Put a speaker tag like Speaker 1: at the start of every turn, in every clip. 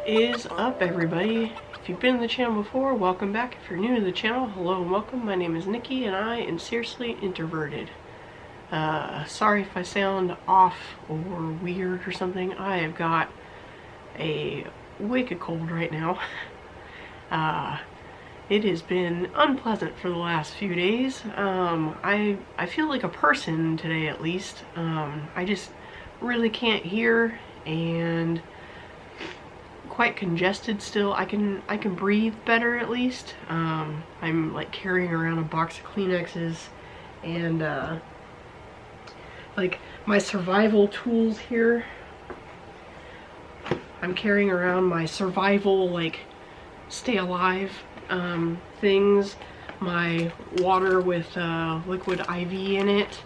Speaker 1: Is up, everybody? If you've been to the channel before, welcome back. If you're new to the channel, hello and welcome. My name is Nikki and I am Seriously Introverted. Sorry if I sound off or weird or something. I have got a wicked cold right now. It has been unpleasant for the last few days. I feel like a person today, at least. I just really can't hear and quite congested still. I can breathe better, at least. I'm like carrying around a box of Kleenexes and like my survival tools here. I'm carrying around my survival, like, stay alive things, my water with liquid IV in it,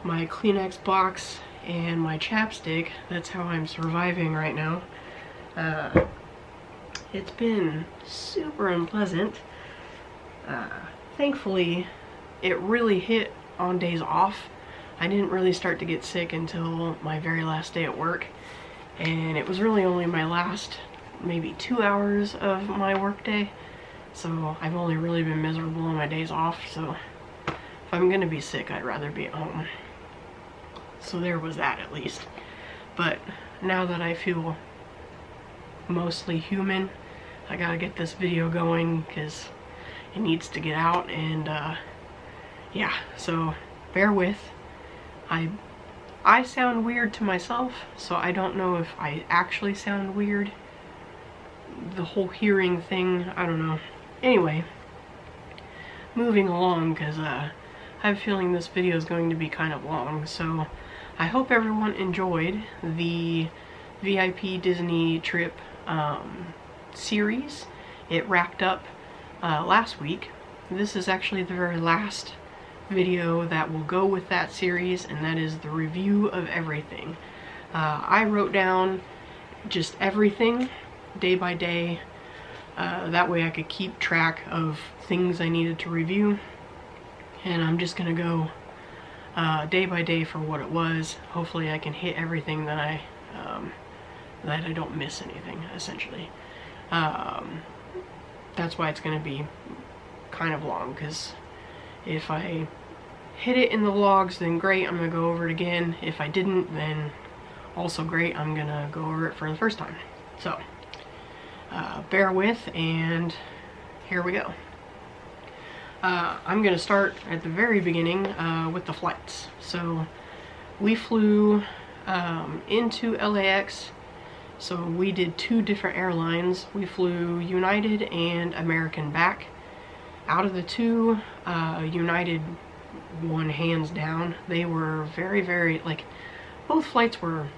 Speaker 1: my Kleenex box, and my chapstick. That's how I'm surviving right now. It's been super unpleasant. Thankfully, it really hit on days off. I didn't really start to get sick until my very last day at work, and it was really only my last maybe 2 hours of my work day, so I've only really been miserable on my days off. So if I'm gonna be sick, I'd rather be at home. So there was that, at least. But now that I feel mostly human, I gotta get this video going because it needs to get out. And yeah, so bear with. I sound weird to myself, so I don't know if I actually sound weird. The whole hearing thing, I don't know. Anyway, moving along, because I have a feeling this video is going to be kind of long. So I hope everyone enjoyed the VIP Disney trip series. It wrapped up last week. This is actually the very last video that will go with that series, and that is the review of everything. I wrote down just everything day by day. That way I could keep track of things I needed to review, and I'm just gonna go day by day for what it was. Hopefully I can hit everything that I don't miss anything, essentially. That's why it's gonna be kind of long, because if I hit it in the vlogs, then great, I'm gonna go over it again. If I didn't, then also great, I'm gonna go over it for the first time. So bear with, and here we go. I'm gonna start at the very beginning with the flights. So we flew into LAX. So we did two different airlines. We flew United and American back. Out of the two, United won hands down. They were very, very, like, both flights were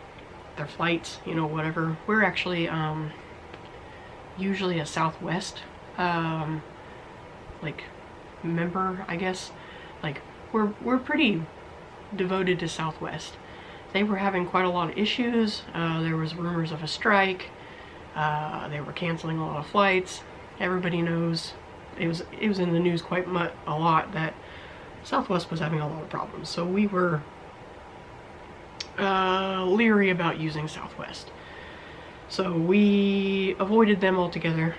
Speaker 1: their flights, you know, whatever. We're actually usually a Southwest like member, I guess. Like, we're pretty devoted to Southwest. They were having quite a lot of issues. There was rumors of a strike. They were canceling a lot of flights. Everybody knows, it was in the news quite a lot that Southwest was having a lot of problems. So we were leery about using Southwest. So we avoided them altogether.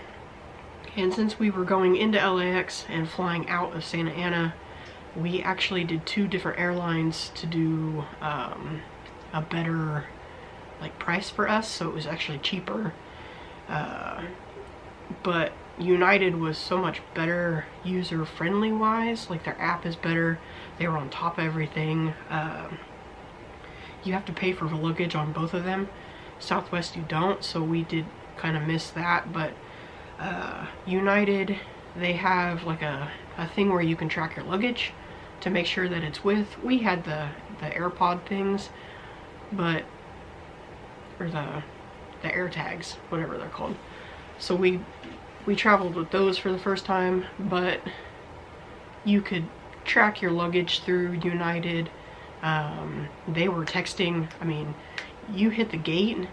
Speaker 1: And since we were going into LAX and flying out of Santa Ana, we actually did two different airlines to do a better, like, price for us, so it was actually cheaper. But United was so much better user-friendly wise. Like, their app is better. They were on top of everything. You have to pay for the luggage on both of them. Southwest you don't, so we did kind of miss that. But United, they have like a thing where you can track your luggage to make sure that it's with. We had the AirPod things, but, or the AirTags, whatever they're called. So we traveled with those for the first time, but you could track your luggage through United. They were texting. I mean, you hit the gate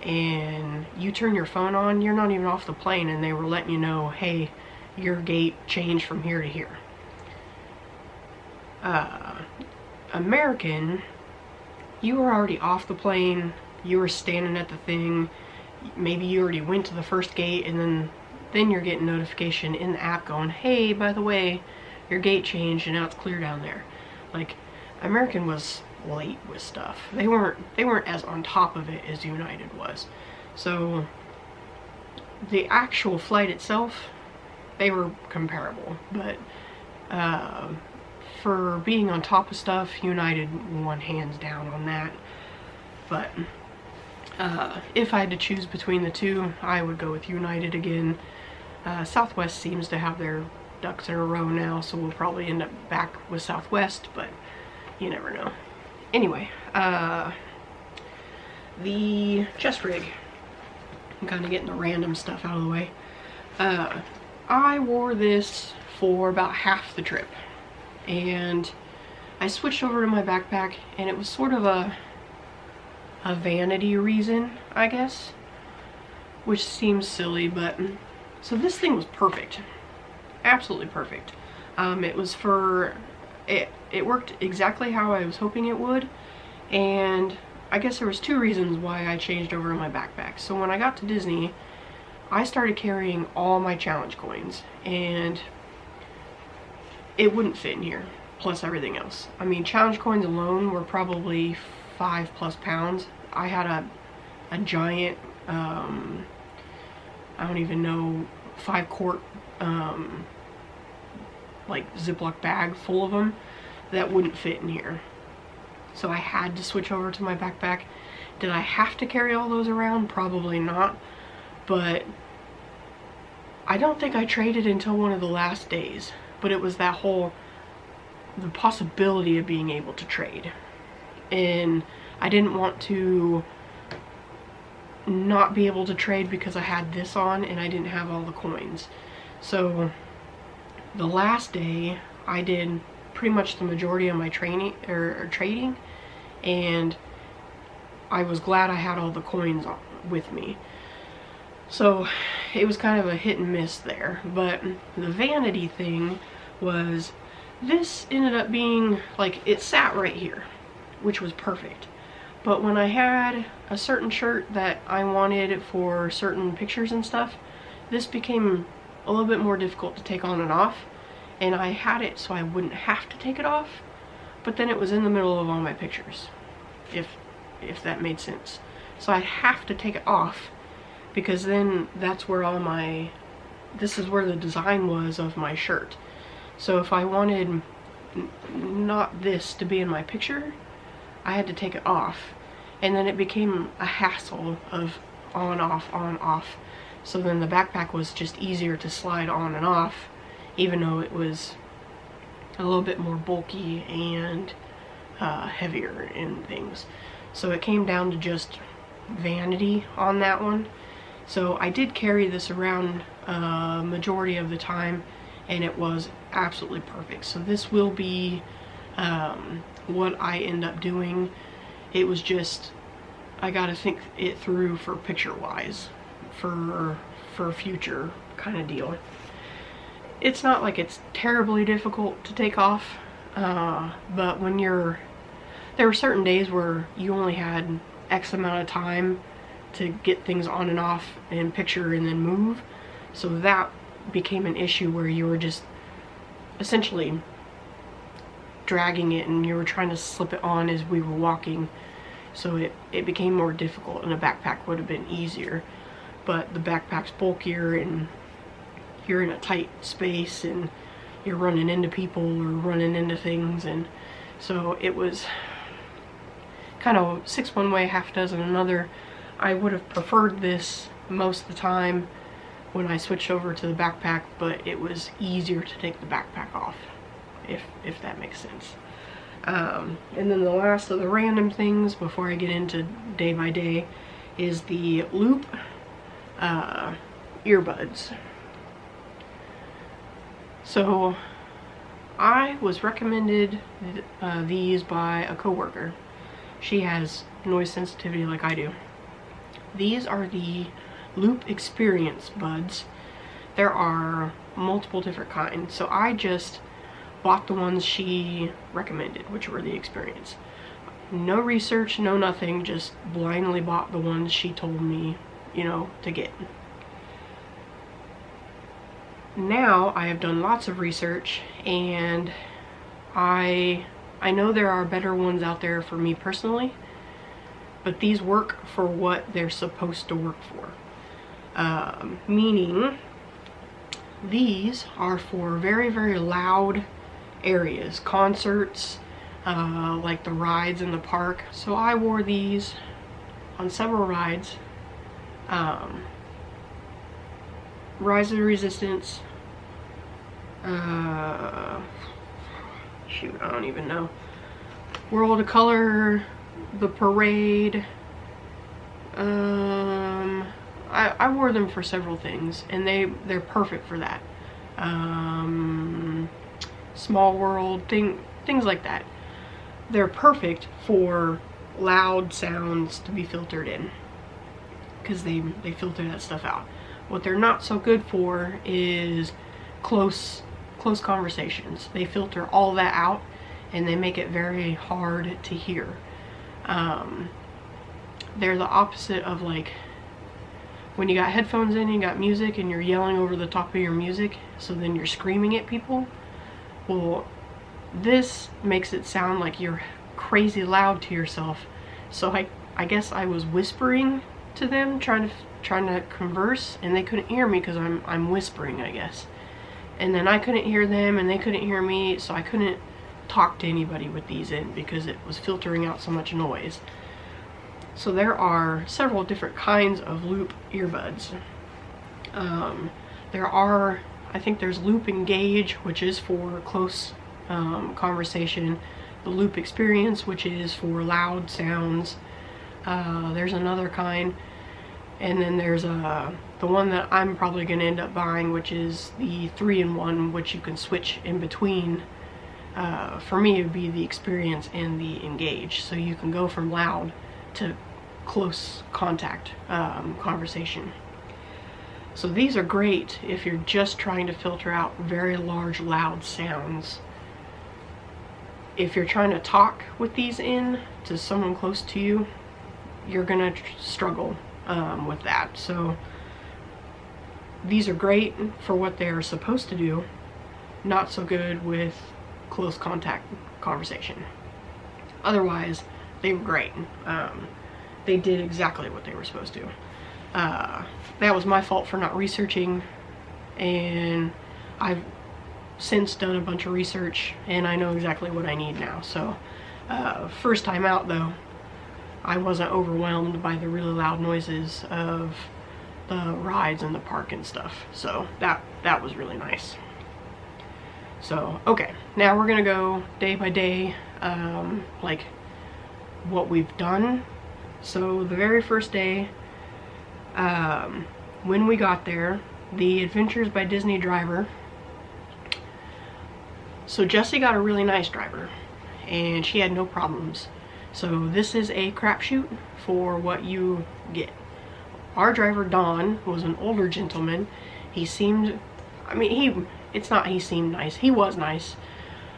Speaker 1: and you turn your phone on, you're not even off the plane, and they were letting you know, hey, your gate changed from here to here. American, you were already off the plane, you were standing at the thing, maybe you already went to the first gate, and then you're getting notification in the app going, hey, by the way, your gate changed and now it's clear down there. Like, American was late with stuff. They weren't as on top of it as United was. So the actual flight itself, they were comparable, but for being on top of stuff, United won hands down on that. But if I had to choose between the two, I would go with United again. Southwest seems to have their ducks in a row now, so we'll probably end up back with Southwest, but you never know. Anyway, the chest rig. I'm kind of getting the random stuff out of the way. I wore this for about half the trip, and I switched over to my backpack, and it was sort of a vanity reason, I guess, which seems silly, but so this thing was perfect, absolutely perfect. It was for it worked exactly how I was hoping it would, and I guess there was two reasons why I changed over to my backpack. So when I got to Disney, I started carrying all my challenge coins, and it wouldn't fit in here, plus everything else. I mean, challenge coins alone were probably 5+ pounds. I had a giant, I don't even know, 5-quart, like Ziploc bag full of them that wouldn't fit in here. So I had to switch over to my backpack. Did I have to carry all those around? Probably not, but I don't think I traded until one of the last days, but it was that whole, the possibility of being able to trade, and I didn't want to not be able to trade because I had this on and I didn't have all the coins. So the last day I did pretty much the majority of my training or trading, and I was glad I had all the coins with me. So it was kind of a hit and miss there. But the vanity thing was, this ended up being like, it sat right here, which was perfect. But when I had a certain shirt that I wanted for certain pictures and stuff, this became a little bit more difficult to take on and off. And I had it so I wouldn't have to take it off, but then it was in the middle of all my pictures, if that made sense. So I'd have to take it off, because then that's where all my, this is where the design was of my shirt. So if I wanted not this to be in my picture, I had to take it off, and then it became a hassle of on, off. So then the backpack was just easier to slide on and off, even though it was a little bit more bulky and heavier in things. So it came down to just vanity on that one. So I did carry this around majority of the time, and it was absolutely perfect. So this will be what I end up doing. It was just, I gotta think it through for picture wise, for future kind of deal. It's not like it's terribly difficult to take off, but when there were certain days where you only had X amount of time to get things on and off and picture and then move. So that became an issue where you were just essentially dragging it, and you were trying to slip it on as we were walking. So it became more difficult, and a backpack would have been easier. But the backpack's bulkier, and you're in a tight space, and you're running into people or running into things, and so it was kind of 6 one way, half dozen another. I would have preferred this most of the time when I switched over to the backpack, but it was easier to take the backpack off, if that makes sense. And then the last of the random things before I get into day by day is the Loop earbuds. So I was recommended these by a coworker. She has noise sensitivity like I do. These are the Loop Experience buds. There are multiple different kinds, so I just bought the ones she recommended, which were the Experience. No research, no nothing, just blindly bought the ones she told me you know, to get. Now I have done lots of research, and I know there are better ones out there for me personally, but these work for what they're supposed to work for. Meaning these are for very, very loud areas, concerts, like the rides in the park. So I wore these on several rides. Rise of the Resistance, shoot, I don't even know. World of Color, the parade. I wore them for several things, and they're perfect for that. Small World, things like that. They're perfect for loud sounds to be filtered in, because they filter that stuff out. What they're not so good for is close conversations. They filter all that out, and they make it very hard to hear. They're the opposite of, like, when you got headphones in and you got music and you're yelling over the top of your music, so then you're screaming at people. Well, this makes it sound like you're crazy loud to yourself. So I guess I was whispering to them, trying to converse, and they couldn't hear me because I'm whispering, I guess. And then I couldn't hear them and they couldn't hear me, so I couldn't talk to anybody with these in because it was filtering out so much noise. So there are several different kinds of loop earbuds. I think there's Loop Engage, which is for close conversation. The Loop Experience, which is for loud sounds. There's another kind. And then there's the one that I'm probably going to end up buying, which is the 3-in-1, which you can switch in between. For me, it would be the Experience and the Engage. So you can go from loud to close contact conversation. So these are great if you're just trying to filter out very large, loud sounds. If you're trying to talk with these in to someone close to you, you're gonna struggle with that. So these are great for what they're supposed to do, not so good with close contact conversation. Otherwise, they were great. They did exactly what they were supposed to. That was my fault for not researching, and I've since done a bunch of research and I know exactly what I need now. So first time out though, I wasn't overwhelmed by the really loud noises of the rides in the park and stuff. So that was really nice. So okay, now we're gonna go day by day, like what we've done. So the very first day, when we got there, the Adventures by Disney driver, so Jessie got a really nice driver and she had no problems. So this is a crapshoot for what you get. Our driver Don was an older gentleman. He seemed, I mean, it's not he seemed nice, he was nice,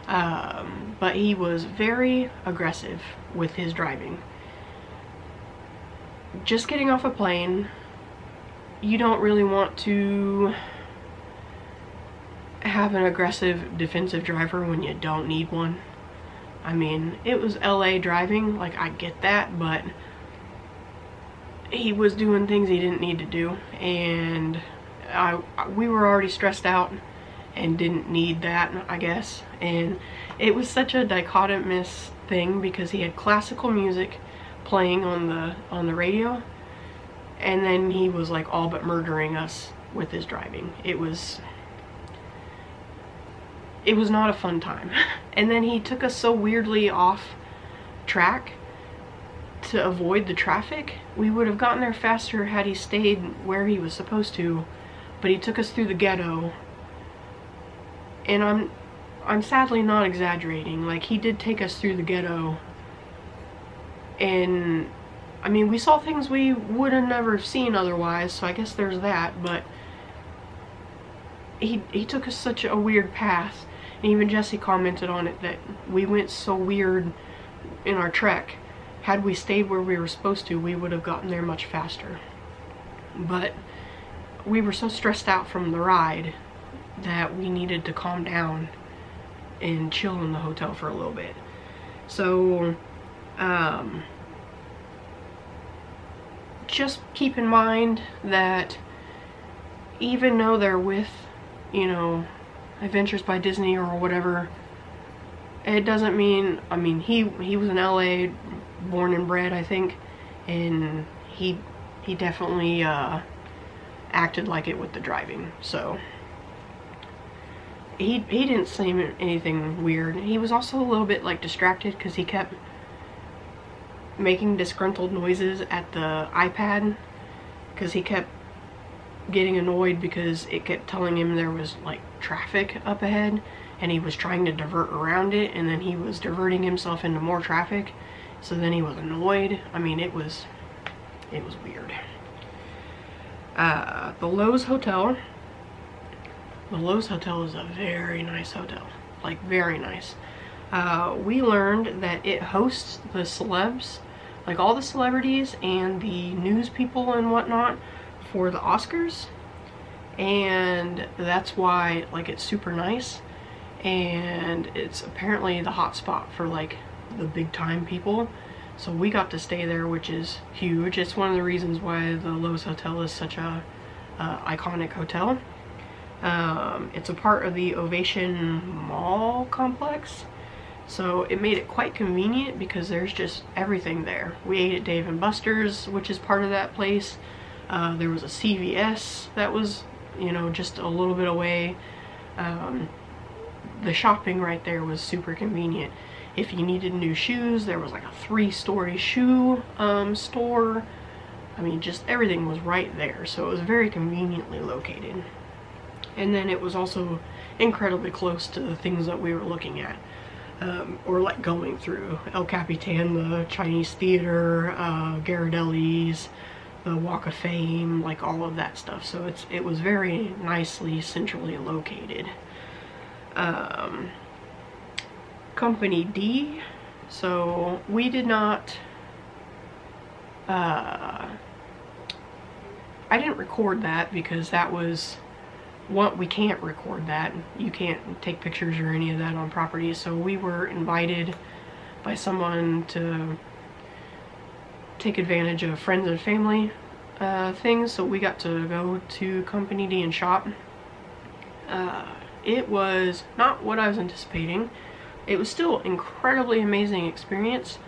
Speaker 1: but he was very aggressive with his driving. Just getting off a plane, you don't really want to have an aggressive defensive driver when you don't need one. I mean, it was LA driving, like I get that, but he was doing things he didn't need to do, and we were already stressed out and didn't need that, I guess. And it was such a dichotomous thing because he had classical music playing on the radio, and then he was like all but murdering us with his driving. It was not a fun time. And then he took us so weirdly off track to avoid the traffic. We would have gotten there faster had he stayed where he was supposed to, but he took us through the ghetto. And I'm sadly not exaggerating, like he did take us through the ghetto, and I mean, we saw things we would have never seen otherwise, so I guess there's that, but he took us such a weird path. And even Jessie commented on it, that we went so weird in our trek. Had we stayed where we were supposed to, we would have gotten there much faster. but we were so stressed out from the ride that we needed to calm down and chill in the hotel for a little bit. So just keep in mind that even though they're with, you know, Adventures by Disney or whatever, it doesn't mean, I mean, he was in LA, born and bred, I think, and he definitely acted like it with the driving. So he didn't seem anything weird. He was also a little bit like distracted because he kept making disgruntled noises at the iPad, because he kept getting annoyed because it kept telling him there was like traffic up ahead, and he was trying to divert around it, and then he was diverting himself into more traffic, so then he was annoyed. I mean, it was weird. The Lowe's Hotel. The Lowe's Hotel is a very nice hotel, like very nice. We learned that it hosts the celebs, like all the celebrities and the news people and whatnot, for the Oscars, and that's why like it's super nice, and it's apparently the hot spot for like the big time people. So we got to stay there, which is huge. It's one of the reasons why the Lowe's Hotel is such a iconic hotel. It's a part of the Ovation Mall complex, so it made it quite convenient because there's just everything there. We ate at Dave & Buster's, which is part of that place. There was a CVS that was, you know, just a little bit away. The shopping right there was super convenient. If you needed new shoes, there was like a 3-story shoe store. I mean, just everything was right there, so it was very conveniently located. And then it was also incredibly close to the things that we were looking at, or like going through. El Capitan, the Chinese theater, Ghirardelli's, the Walk of Fame, like all of that stuff. So it was very nicely centrally located. Company D, so we did not, I didn't record that because that was, we can't record that. You can't take pictures or any of that on property. So we were invited by someone to take advantage of friends and family things, so we got to go to Company D and shop. It was not what I was anticipating. It was still incredibly amazing experience.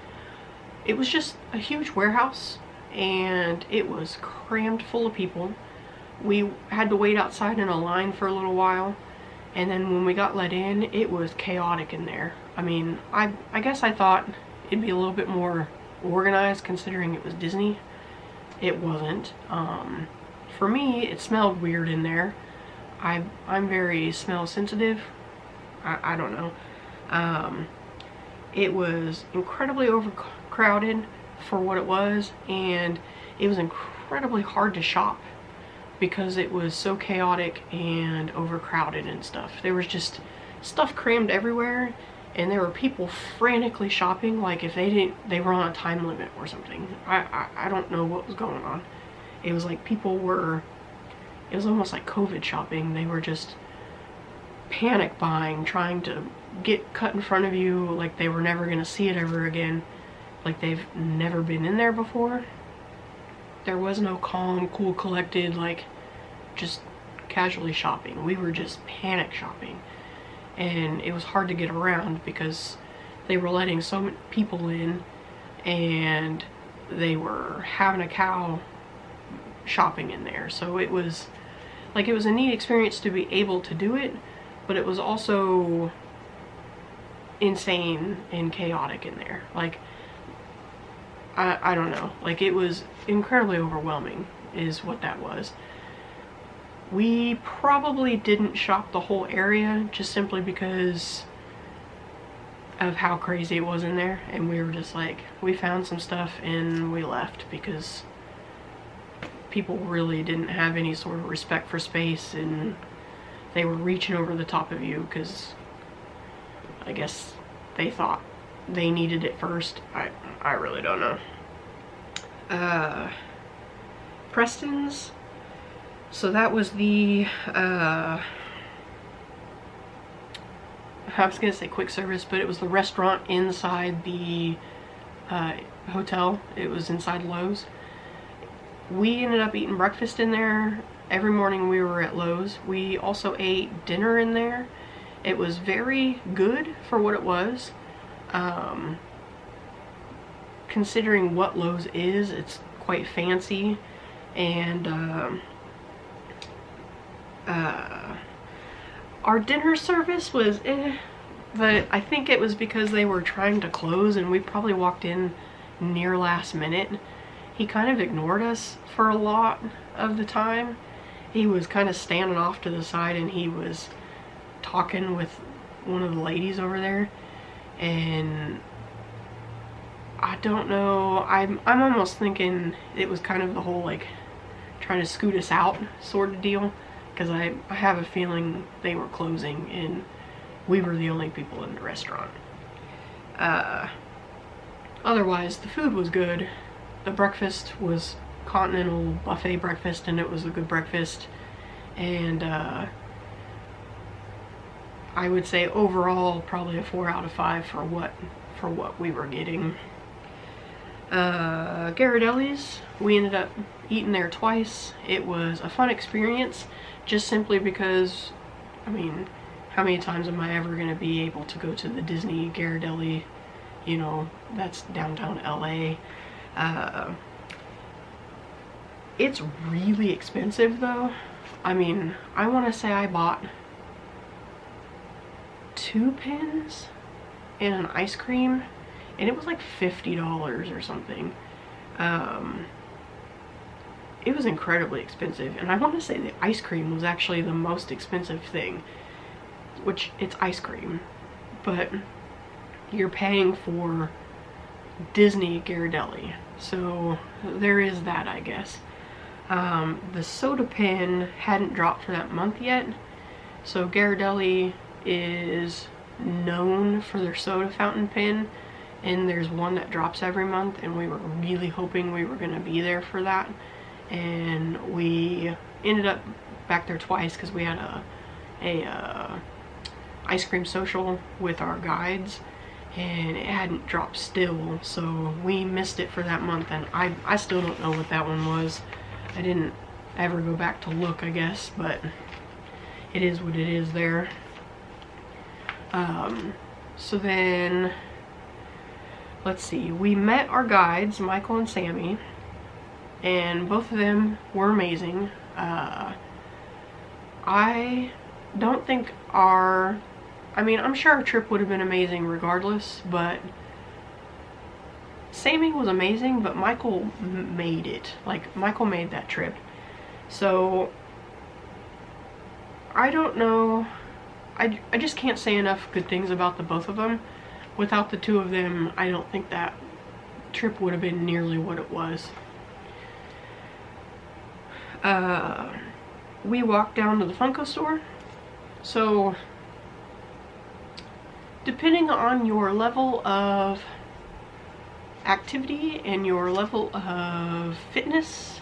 Speaker 1: It was just a huge warehouse, and it was crammed full of people. We had to wait outside in a line for a little while, and then when we got let in, it was chaotic in there. I mean, I guess I thought it'd be a little bit more organized considering it was Disney. It wasn't. For me, it smelled weird in there. I'm very smell sensitive. I don't know. It was incredibly overcrowded for what it was, and it was incredibly hard to shop because it was so chaotic and overcrowded and stuff. There was just stuff crammed everywhere, and there were people frantically shopping like if they were on a time limit or something. I don't know what was going on. It was like people were, it was almost like COVID shopping. They were just panic buying, trying to get cut in front of you like they were never gonna see it ever again, like they've never been in there before. There was no calm, cool, collected, like just casually shopping. We were just panic shopping, and it was hard to get around because they were letting so many people in, and they were having a cow shopping in there. So it was like, it was a neat experience to be able to do it, but it was also insane and chaotic in there. Like, I don't know, like it was incredibly overwhelming is what that was. We probably didn't shop the whole area just simply because of how crazy it was in there, and we were just like, we found some stuff and we left because people really didn't have any sort of respect for space, and they were reaching over the top of you because I guess they thought they needed it first. I really don't know. Preston's, So that was the, I was gonna say quick service, but it was the restaurant inside the hotel. It was inside Lowe's. We ended up eating breakfast in there. Every morning we were at Lowe's. We also ate dinner in there. It was very good for what it was. Considering what Lowe's is, it's quite fancy. And our dinner service was but I think it was because they were trying to close and we probably walked in near last minute. He kind of ignored us for a lot of the time. He was kind of standing off to the side and he was talking with one of the ladies over there, and I don't know, I'm almost thinking it was kind of the whole like trying to scoot us out sort of deal, because I have a feeling they were closing and we were the only people in the restaurant. Otherwise the food was good. The breakfast was continental buffet breakfast and it was a good breakfast, and I would say overall probably a 4 out of 5 for what we were getting. Ghirardelli's, we ended up eating there twice. It was a fun experience, just simply because, I mean, how many times am I ever going to be able to go to the Disney Ghirardelli? You know, that's downtown LA. It's really expensive though. I mean, I want to say I bought 2 pins and an ice cream, and it was like $50 or something. It was incredibly expensive, and I want to say the ice cream was actually the most expensive thing, which it's ice cream, but you're paying for Disney Ghirardelli, so there is that, I guess. The soda pen hadn't dropped for that month yet, so Ghirardelli is known for their soda fountain pen, and there's one that drops every month, and we were really hoping we were going to be there for that, and we ended up back there twice because we had a ice cream social with our guides, and it hadn't dropped still, so we missed it for that month, and I still don't know what that one was. I didn't ever go back to look, I guess, but it is what it is there. So then, let's see, we met our guides, Michael and Sammy, and both of them were amazing. I don't think I mean, I'm sure our trip would have been amazing regardless, but Sammy was amazing, but Michael made it. Like, Michael made that trip. So, I don't know. I just can't say enough good things about the both of them. Without the two of them, I don't think that trip would have been nearly what it was. We walked down to the Funko store. So, depending on your level of activity and your level of fitness,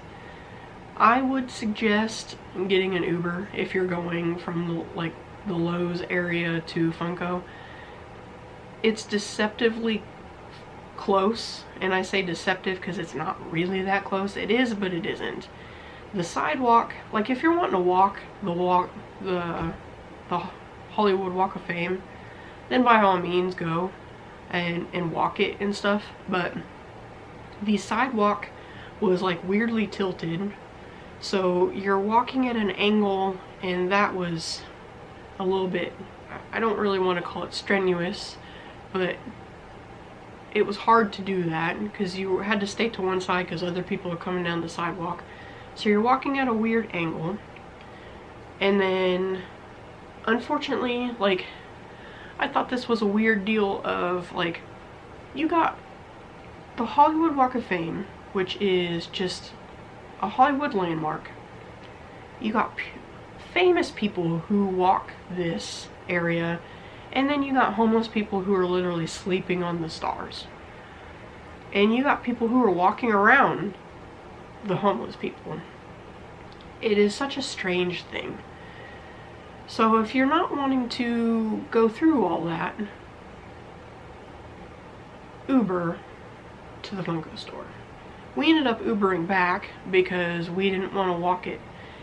Speaker 1: I would suggest getting an Uber if you're going from like the Lowe's area to Funko. It's deceptively close, and I say deceptive because it's not really that close. It is, but it isn't. The sidewalk, like if you're wanting to walk the Hollywood Walk of Fame, then by all means go and walk it and stuff, but the sidewalk was like weirdly tilted, so you're walking at an angle, and that was a little bit, I don't really want to call it strenuous, but it was hard to do that because you had to stay to one side because other people are coming down the sidewalk. So you're walking at a weird angle, and then unfortunately, like, I thought this was a weird deal of, like, you got the Hollywood Walk of Fame, which is just a Hollywood landmark. You got famous people who walk this area, and then you got homeless people who are literally sleeping on the stars. And you got people who are walking around the homeless people. It is such a strange thing. So if you're not wanting to go through all that, Uber to the Funko store. We ended up Ubering back because we didn't want to walk it.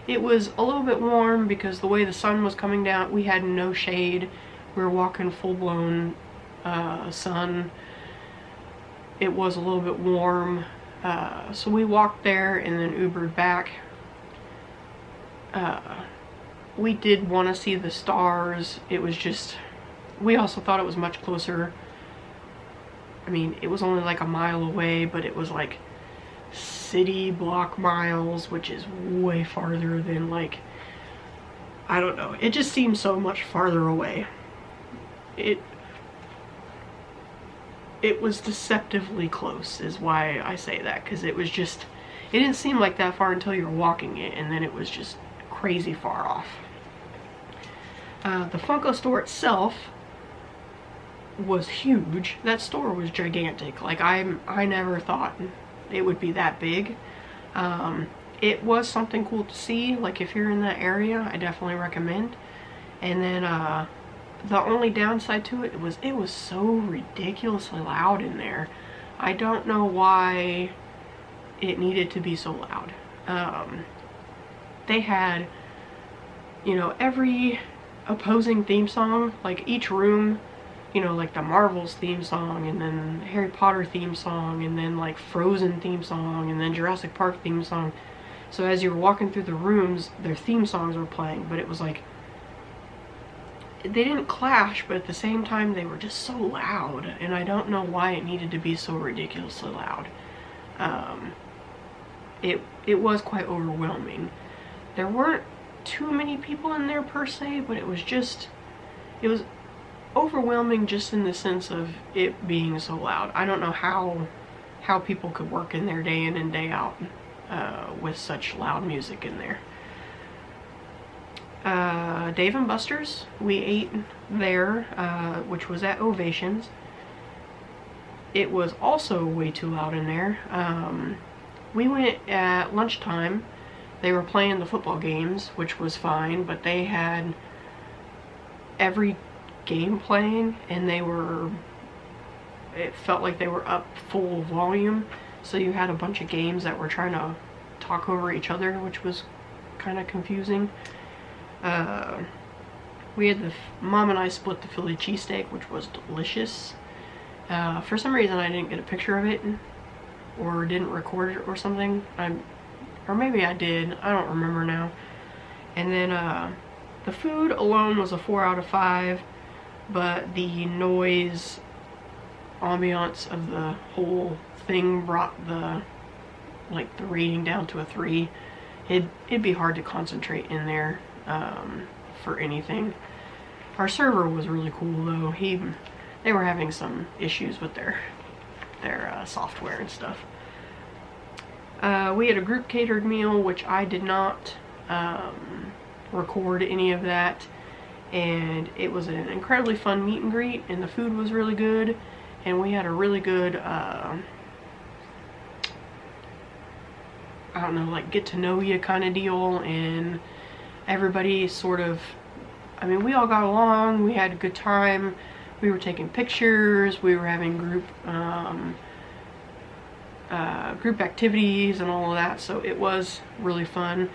Speaker 1: It was a little bit warm because the way the sun was coming down, we had no shade. We were walking full-blown sun. It was a little bit warm. So we walked there and then Ubered back. We did want to see the stars. It was just, we also thought it was much closer. I mean, it was only like a mile away, but it was like city block miles, which is way farther than, like, I don't know. It just seemed so much farther away. It was deceptively close is why I say that, because it was just, it didn't seem like that far until you were walking it, and then it was just crazy far off. The Funko store itself was huge. That store was gigantic. Like, I never thought it would be that big. It was something cool to see. Like, if you're in that area, I definitely recommend. And then the only downside to it was so ridiculously loud in there. I don't know why it needed to be so loud. They had, you know, every opposing theme song, like each room, you know, like the Marvels theme song, and then Harry Potter theme song, and then like Frozen theme song, and then Jurassic Park theme song. So as you were walking through the rooms, their theme songs were playing, but it was like, they didn't clash, but at the same time they were just so loud, and I don't know why it needed to be so ridiculously loud. It was quite overwhelming. There weren't too many people in there per se, but it was overwhelming just in the sense of it being so loud. I don't know how people could work in there day in and day out with such loud music in there. Dave & Buster's, we ate there, which was at Ovations. It was also way too loud in there. We went at lunchtime. They were playing the football games, which was fine, but they had every game playing, and it felt like they were up full volume, so you had a bunch of games that were trying to talk over each other, which was kind of confusing. We had Mom and I split the Philly cheesesteak, which was delicious. For some reason I didn't get a picture of it, or didn't record it or something. Or maybe I did, I don't remember now. And then the food alone was a 4 out of 5, but the noise ambiance of the whole thing brought the rating down to a 3. It'd be hard to concentrate in there for anything. Our server was really cool though. They were having some issues with their software and stuff. We had a group catered meal, which I did not record any of that, and it was an incredibly fun meet and greet, and the food was really good, and we had a really good I don't know, like get to know you kind of deal, and everybody sort of, I mean, we all got along, we had a good time, we were taking pictures, we were having group activities and all of that, so it was really fun.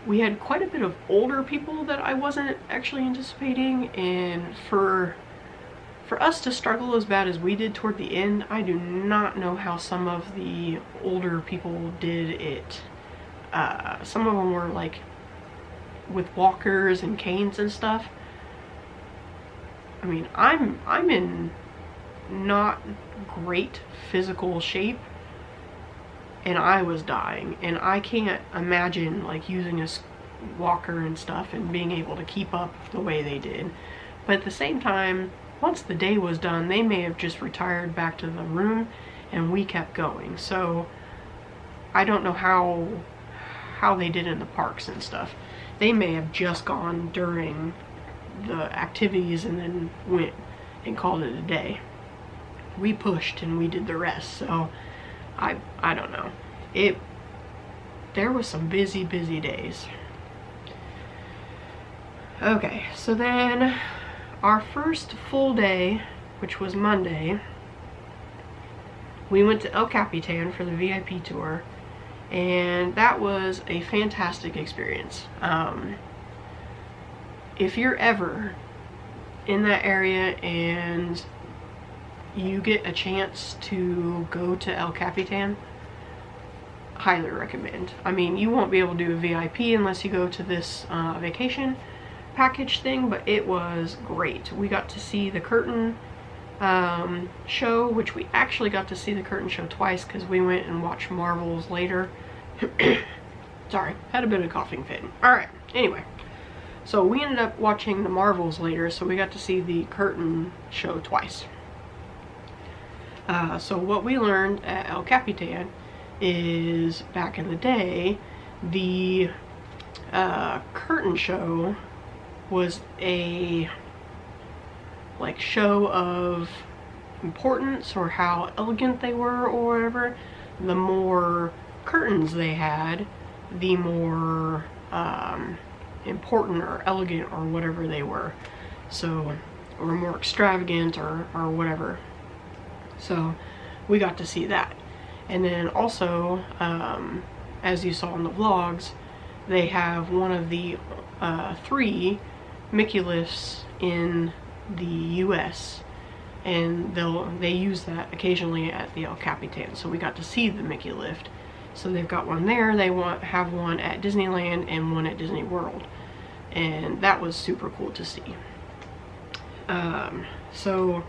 Speaker 1: We had quite a bit of older people that I wasn't actually anticipating, and for us to struggle as bad as we did toward the end, I do not know how some of the older people did it. Some of them were like with walkers and canes and stuff. I mean, I'm in not great physical shape, and I was dying, and I can't imagine like using a walker and stuff and being able to keep up the way they did. But at the same time, once the day was done, they may have just retired back to the room and we kept going. So I don't know how they did in the parks and stuff. They may have just gone during the activities and then went and called it a day. We pushed and we did the rest, so I don't know. there was some busy days. Okay, so then our first full day, which was Monday, we went to El Capitan for the VIP tour, and that was a fantastic experience. If you're ever in that area and you get a chance to go to El Capitan, highly recommend. I mean, you won't be able to do a VIP unless you go to this vacation package thing, but it was great. We got to see the curtain show, which we actually got to see the curtain show twice because we went and watched Marvels later. Sorry, had a bit of a coughing fit. Alright, anyway. So we ended up watching the Marvels later, so we got to see the curtain show twice. So what we learned at El Capitan is, back in the day, the curtain show was a like show of importance, or how elegant they were or whatever. The more curtains they had, the more important or elegant or whatever they were. So, or more extravagant or whatever. So we got to see that. And then also, as you saw in the vlogs, they have one of the 3 Mickey lifts in the US, and they use that occasionally at the El Capitan. So we got to see the Mickey lift. So they've got one there, they have one at Disneyland and one at Disney World, and that was super cool to see. So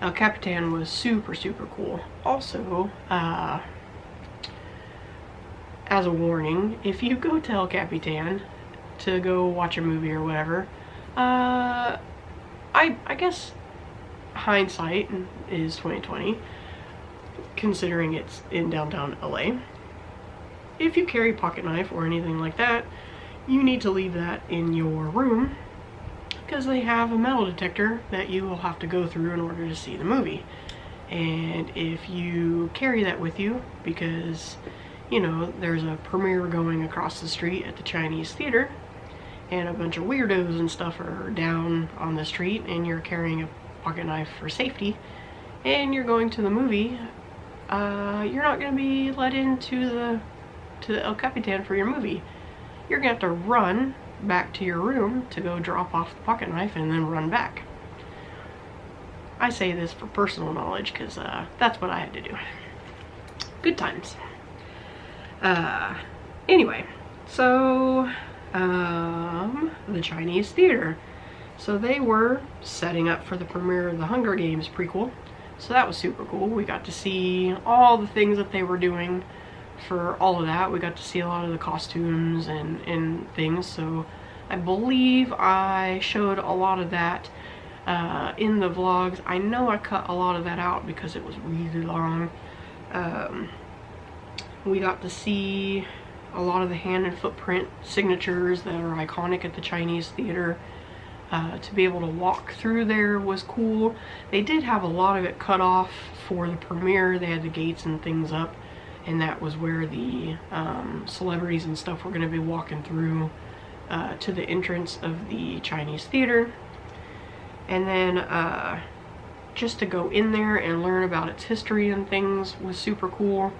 Speaker 1: El Capitan was super cool. Also, as a warning, if you go to El Capitan to go watch a movie or whatever, I guess hindsight is 2020, considering it's in downtown LA. If you carry a pocket knife or anything like that, you need to leave that in your room, because they have a metal detector that you will have to go through in order to see the movie. And if you carry that with you, because, you know, there's a premiere going across the street at the Chinese theater, and a bunch of weirdos and stuff are down on the street, and you're carrying a pocket knife for safety, and you're going to the movie, you're not going to be let into the El Capitan for your movie. You're going to have to run back to your room to go drop off the pocket knife and then run back. I say this for personal knowledge because that's what I had to do. Good times. Anyway, so the Chinese theater. So they were setting up for the premiere of the Hunger Games prequel. So that was super cool. We got to see all the things that they were doing for all of that. We got to see a lot of the costumes and things. So I believe I showed a lot of that in the vlogs. I know I cut a lot of that out because it was really long. We got to see a lot of the hand and footprint signatures that are iconic at the Chinese theater. To be able to walk through there was cool. They did have a lot of it cut off for the premiere. They had the gates and things up, and that was where the celebrities and stuff were going to be walking through to the entrance of the Chinese theater. And then just to go in there and learn about its history and things was super cool.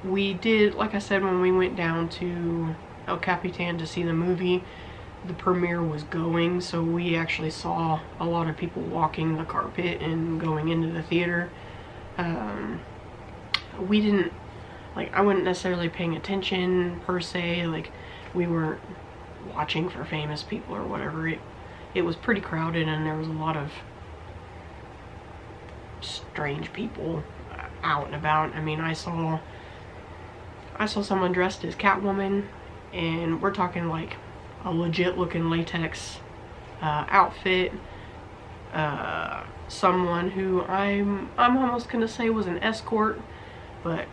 Speaker 1: We did, like I said, when we went down to El Capitan to see the movie, the premiere was going, so we actually saw a lot of people walking the carpet and going into the theater. We didn't, like, I wasn't necessarily paying attention per se, like, we weren't watching for famous people or whatever. It was pretty crowded, and there was a lot of strange people out and about. I mean, I saw someone dressed as Catwoman, and we're talking like a legit looking latex outfit. Someone who I'm almost gonna say was an escort, but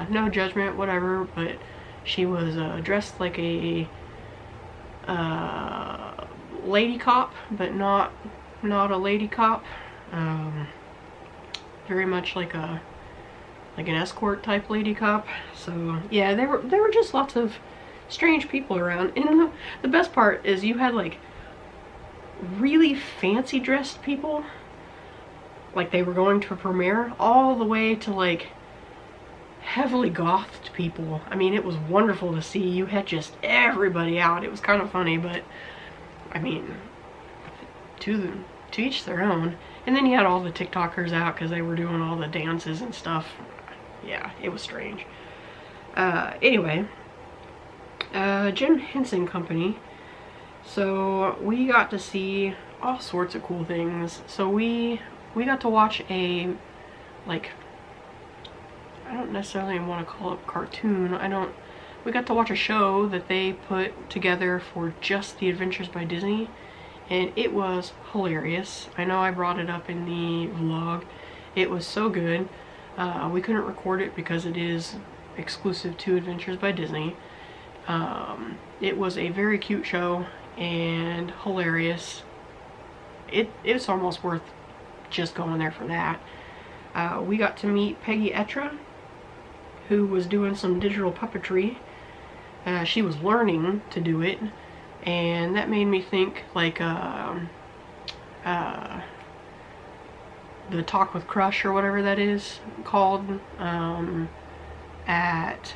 Speaker 1: no judgment, whatever, but she was dressed like a lady cop, but not a lady cop. Very much like a like an escort type lady cop. So yeah, there were just lots of strange people around. And the best part is you had like really fancy dressed people, like they were going to a premiere, all the way to like heavily gothed people. I mean, it was wonderful to see. You had just everybody out. It was kind of funny, but I mean, to each their own. And then you had all the TikTokers out because they were doing all the dances and stuff. Yeah, it was strange. Anyway, Jim Henson Company. So we got to see all sorts of cool things. So we got to watch a, like, I don't necessarily want to call it cartoon. We got to watch a show that they put together for just the Adventures by Disney, and it was hilarious. I know I brought it up in the vlog. It was so good. We couldn't record it because it is exclusive to Adventures by Disney. It was a very cute show and hilarious. It's almost worth just going there for that. We got to meet Peggy Etra, who was doing some digital puppetry. She was learning to do it, and that made me think like the Talk with Crush or whatever that is called at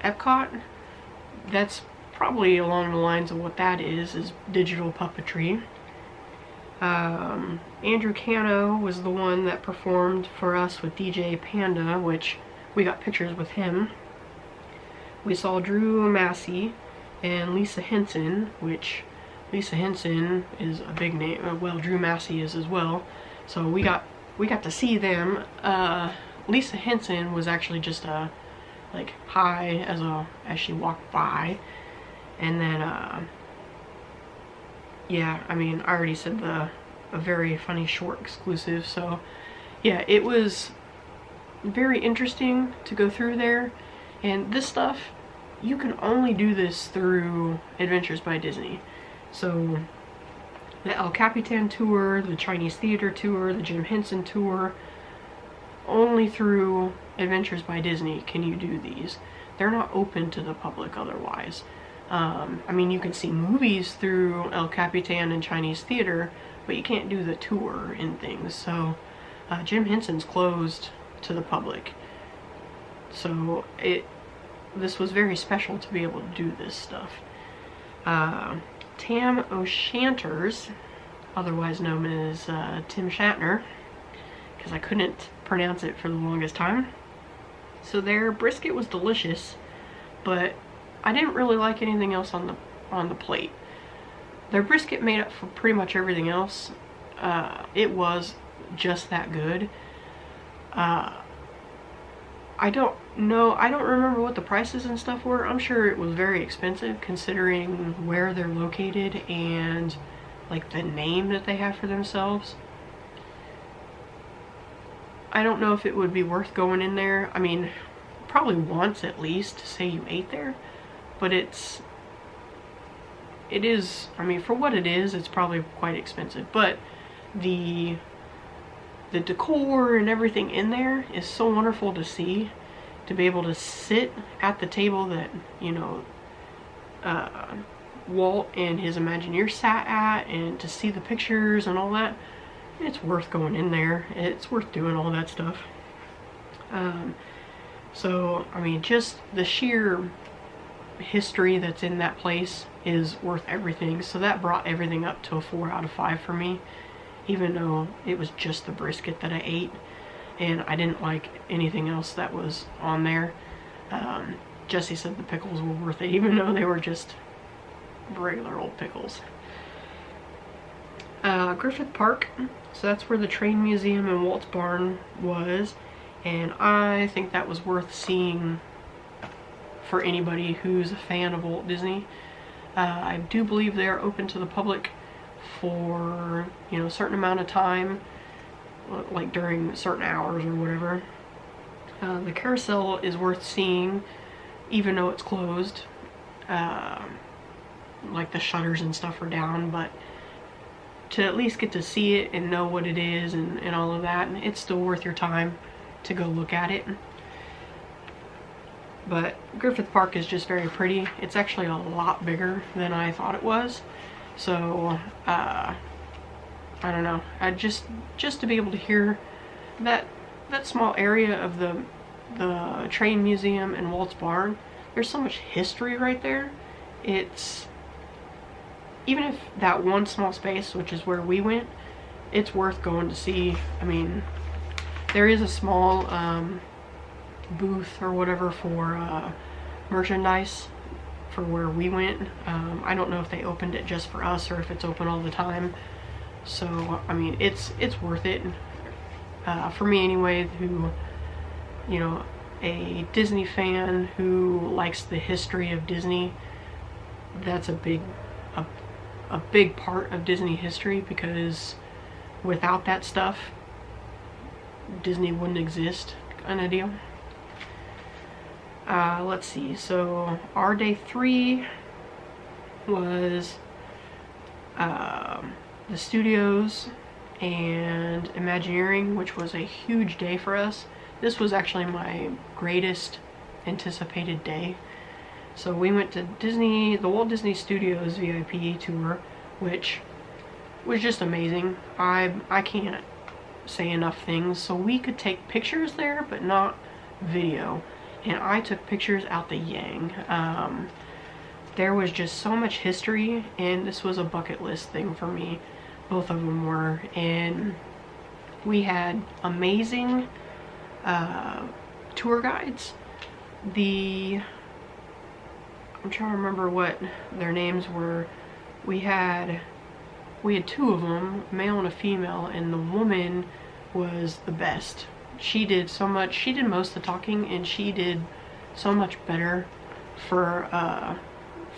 Speaker 1: Epcot. That's probably along the lines of what that is digital puppetry. Andrew Cano was the one that performed for us with DJ Panda, which we got pictures with him. We saw Drew Massey and Lisa Henson, which Lisa Henson is a big name. Well, Drew Massey is as well. So we got to see them. Lisa Henson was actually just a like hi as she walked by, and then yeah, I mean, I already said a very funny short exclusive. So yeah, it was very interesting to go through there. And this stuff, you can only do this through Adventures by Disney. So the El Capitan tour, the Chinese Theater tour, the Jim Henson tour, only through Adventures by Disney can you do these. They're not open to the public otherwise. I mean, you can see movies through El Capitan and Chinese Theater, but you can't do the tour and things. So Jim Henson's closed to the public. So this was very special to be able to do this stuff. Tam O'Shanters, otherwise known as Tim Shatner, because I couldn't pronounce it for the longest time. So their brisket was delicious, but I didn't really like anything else on the plate. Their brisket made up for pretty much everything else. It was just that good. I don't remember what the prices and stuff were. I'm sure it was very expensive considering where they're located and like the name that they have for themselves. I don't know if it would be worth going in there. I mean, probably once at least to say you ate there, but it is, I mean, for what it is, it's probably quite expensive. But the decor and everything in there is so wonderful to see. To be able to sit at the table that, you know, Walt and his Imagineer sat at, and to see the pictures and all that, it's worth going in there. It's worth doing all that stuff. So, I mean, just the sheer history that's in that place is worth everything. So that brought everything up to a 4 out of 5 for me, even though it was just the brisket that I ate and I didn't like anything else that was on there. Jesse said the pickles were worth it, even though they were just regular old pickles. Griffith Park, so that's where the train museum and Walt's barn was, and I think that was worth seeing for anybody who's a fan of Walt Disney. I do believe they're open to the public for, you know, a certain amount of time, like during certain hours or whatever. The carousel is worth seeing even though it's closed. Like the shutters and stuff are down, but to at least get to see it and know what it is and all of that, and it's still worth your time to go look at it. But Griffith Park is just very pretty. It's actually a lot bigger than I thought it was. So, I don't know. Just to be able to hear that small area of the train museum and Walt's Barn, there's so much history right there. It's, even if that one small space, which is where we went, it's worth going to see. I mean, there is a small booth or whatever for merchandise for where we went. I don't know if they opened it just for us or if it's open all the time. So, I mean, it's worth it. For me anyway, who, you know, a Disney fan who likes the history of Disney, that's a big part of Disney history, because without that stuff, Disney wouldn't exist, kind of deal. Let's see, so our day 3 was the studios and Imagineering, which was a huge day for us. This was actually my greatest anticipated day. So we went to the Walt Disney Studios VIP tour, which was just amazing. I can't say enough things. So we could take pictures there, but not video. And I took pictures out the yang. There was just so much history, and this was a bucket list thing for me. Both of them were. And we had amazing tour guides. I'm trying to remember what their names were. We had 2 of them, male and a female, and the woman was the best. She did so much. She did most of the talking, and she did so much better for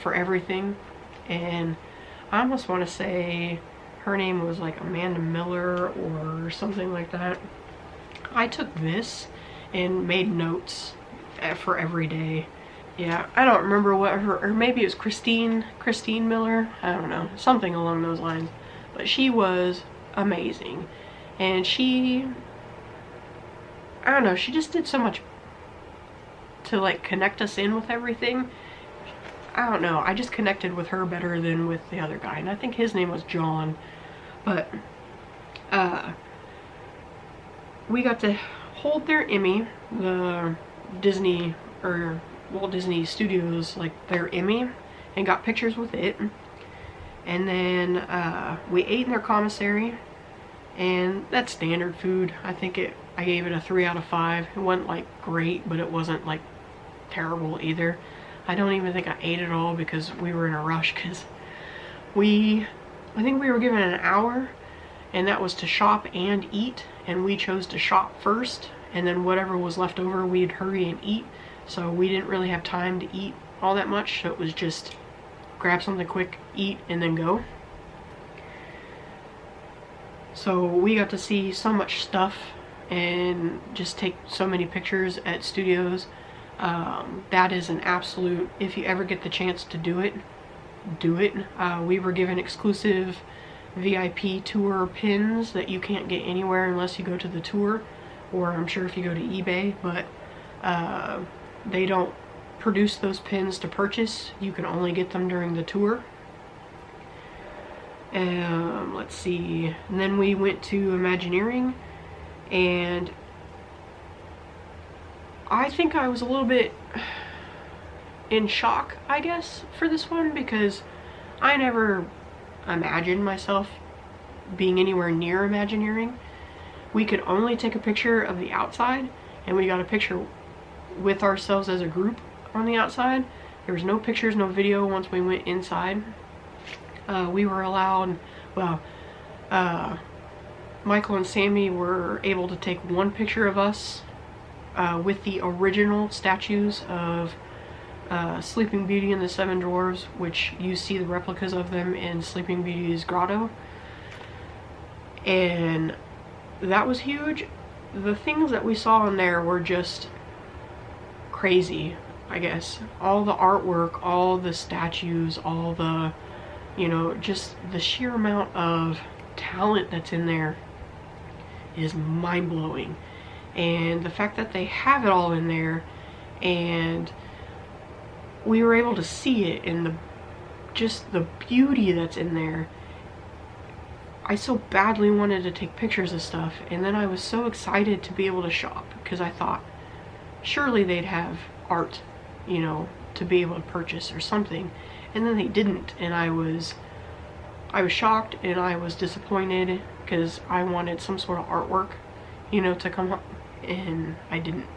Speaker 1: everything. And I almost want to say her name was like Amanda Miller or something like that. I took this and made notes for every day. Yeah, I don't remember what or maybe it was Christine Miller, I don't know, something along those lines. But she was amazing. And I don't know, she just did so much to like connect us in with everything. I don't know, I just connected with her better than with the other guy, and I think his name was John. But we got to hold their Emmy, the Disney or Walt Disney Studios, like their Emmy, and got pictures with it. And then we ate in their commissary, and that's standard food. I gave it a 3 out of 5. It wasn't like great, but it wasn't like terrible either. I don't even think I ate it all because we were in a rush, because I think we were given an hour, and that was to shop and eat, and we chose to shop first, and then whatever was left over we'd hurry and eat. So we didn't really have time to eat all that much, so it was just grab something quick, eat, and then go. So we got to see so much stuff and just take so many pictures at studios. That is an absolute, if you ever get the chance to do it, do it. We were given exclusive VIP tour pins that you can't get anywhere unless you go to the tour, or I'm sure if you go to eBay, but they don't produce those pins to purchase. You can only get them during the tour. Let's see, and then we went to Imagineering, and I think I was a little bit in shock, I guess, for this one, because I never imagined myself being anywhere near Imagineering. We could only take a picture of the outside, and we got a picture with ourselves as a group on the outside. There was no pictures, no video once we went inside. We were allowed, well, Michael and Sammy were able to take one picture of us with the original statues of Sleeping Beauty and the Seven Dwarfs, which you see the replicas of them in Sleeping Beauty's grotto. And that was huge. The things that we saw in there were just crazy, I guess. All the artwork, all the statues, all the, you know, just the sheer amount of talent that's in there is mind-blowing. And the fact that they have it all in there, and we were able to see it, and just the beauty that's in there. I so badly wanted to take pictures of stuff, and then I was so excited to be able to shop, because I thought surely they'd have art, you know, to be able to purchase or something, and then they didn't, and I was shocked, and I was disappointed, because I wanted some sort of artwork, you know, to come up, and I didn't.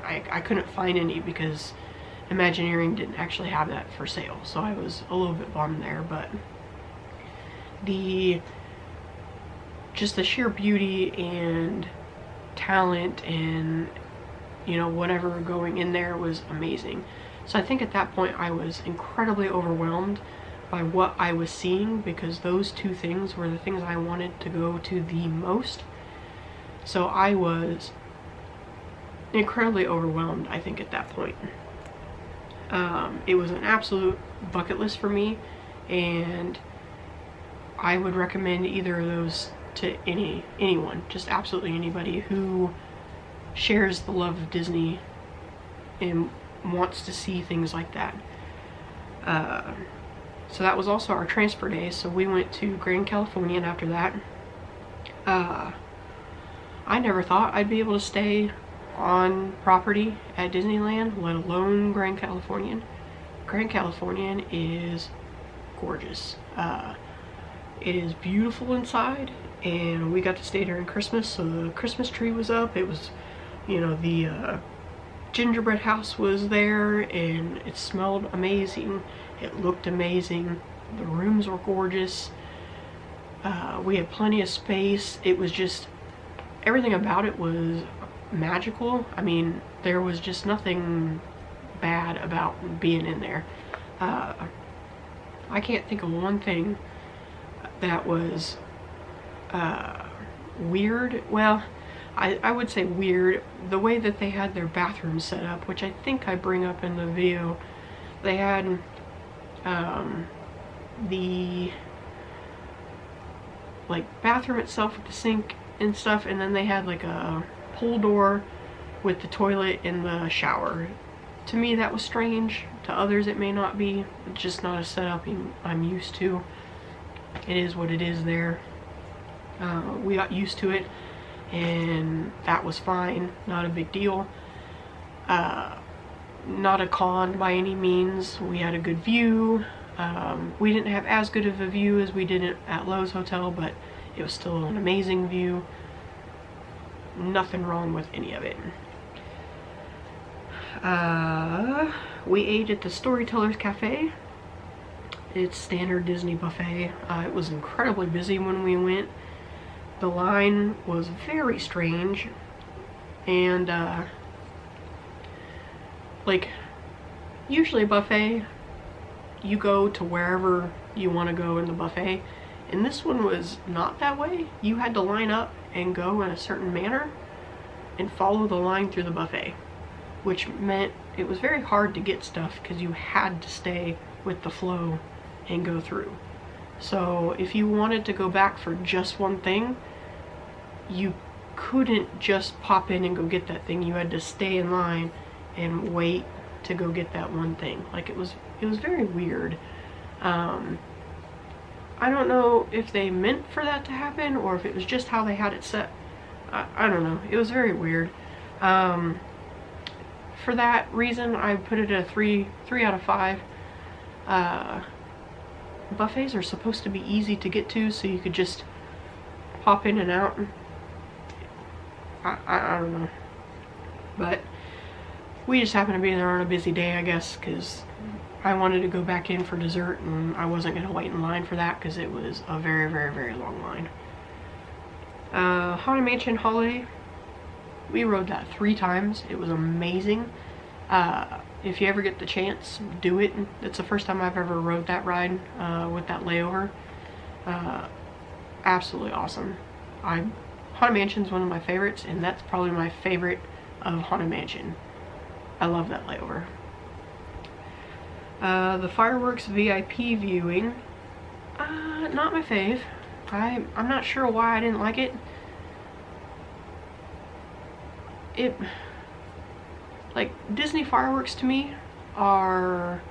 Speaker 1: I couldn't find any, because Imagineering didn't actually have that for sale, so I was a little bit bummed there. But just the sheer beauty and talent and, you know, whatever going in there was amazing. So I think at that point I was incredibly overwhelmed by what I was seeing, because those two things were the things I wanted to go to the most. So I was incredibly overwhelmed, I think, at that point. It was an absolute bucket list for me, and I would recommend either of those to anyone, just absolutely anybody who shares the love of Disney and wants to see things like that. So that was also our transfer day, so we went to Grand Californian after that. I never thought I'd be able to stay on property at Disneyland, let alone Grand Californian. Grand Californian is gorgeous. It is beautiful inside, and we got to stay during Christmas, so the Christmas tree was up. It was, you know, the gingerbread house was there, and it smelled amazing. It looked amazing. The rooms were gorgeous. We had plenty of space. It was just, everything about it was magical. I mean, there was just nothing bad about being in there. I can't think of one thing that was weird. Well, I would say weird. The way that they had their bathrooms set up, which I think I bring up in the video, they had the like bathroom itself with the sink and stuff, and then they had like a pull door with the toilet and the shower. To me that was strange. To others it may not be. It's just not a setup I'm used to. It is what it is there. We got used to it, and that was fine. Not a big deal. Not a con by any means. We had a good view. We didn't have as good of a view as we did at Lowe's Hotel, but it was still an amazing view. Nothing wrong with any of it. We ate at the Storytellers Cafe. It's standard Disney buffet. It was incredibly busy when we went. The line was very strange, and like usually a buffet, you go to wherever you want to go in the buffet, and this one was not that way. You had to line up and go in a certain manner and follow the line through the buffet, which meant it was very hard to get stuff because you had to stay with the flow and go through. So if you wanted to go back for just one thing, you couldn't just pop in and go get that thing. You had to stay in line and wait to go get that one thing. Like it was very weird. I don't know if they meant for that to happen or if it was just how they had it set. I don't know. It was very weird. For that reason, I put it at a 3 out of 5. Buffets are supposed to be easy to get to, so you could just pop in and out. I don't know. But we just happened to be there on a busy day, I guess, because I wanted to go back in for dessert, and I wasn't going to wait in line for that because it was a very, very, very long line. Haunted Mansion Holiday, we rode that 3 times. It was amazing. If you ever get the chance, do it. It's the first time I've ever rode that ride with that layover. Absolutely awesome. Haunted Mansion's one of my favorites, and that's probably my favorite of Haunted Mansion. I love that layover. The fireworks VIP viewing, not my fave. I'm not sure why I didn't like it. like, Disney fireworks to me are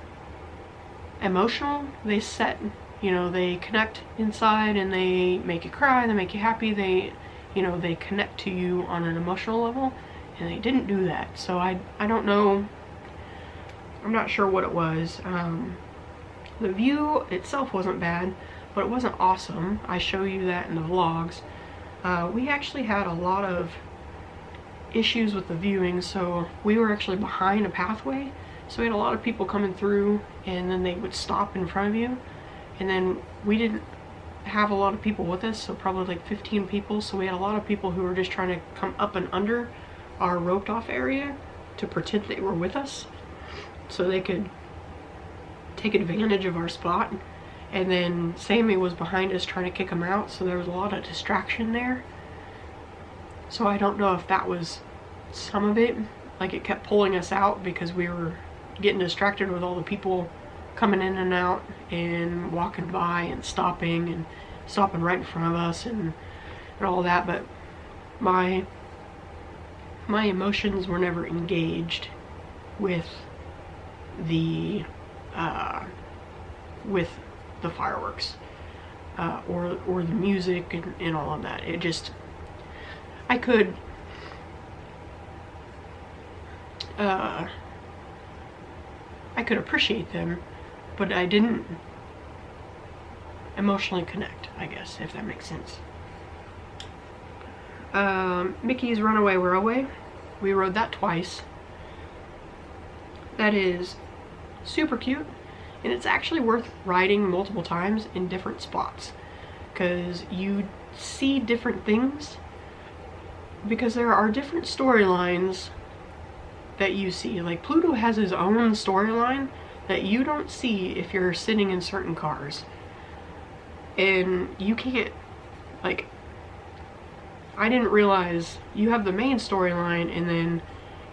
Speaker 1: emotional. They set, you know, they connect inside and they make you cry, they make you happy, they, you know, they connect to you on an emotional level, and they didn't do that. So I don't know, I'm not sure what it was. The view itself wasn't bad, but it wasn't awesome. I show you that in the vlogs. We actually had a lot of issues with the viewing, so we were actually behind a pathway, so we had a lot of people coming through, and then they would stop in front of you, and then we didn't have a lot of people with us, so probably like 15 people, so we had a lot of people who were just trying to come up and under our roped off area to pretend they were with us so they could take advantage of our spot. And then Sammy was behind us trying to kick them out, so there was a lot of distraction there. So I don't know if that was some of it, like it kept pulling us out because we were getting distracted with all the people coming in and out and walking by and stopping right in front of us and all that. But my emotions were never engaged with the fireworks or the music and all of that. It just, I could appreciate them, but I didn't emotionally connect, I guess, if that makes sense. Mickey's Runaway Railway, we rode that twice. That is super cute, and it's actually worth riding multiple times in different spots because you see different things, because there are different storylines that you see. Like, Pluto has his own storyline that you don't see if you're sitting in certain cars, and you can't, like, I didn't realize you have the main storyline and then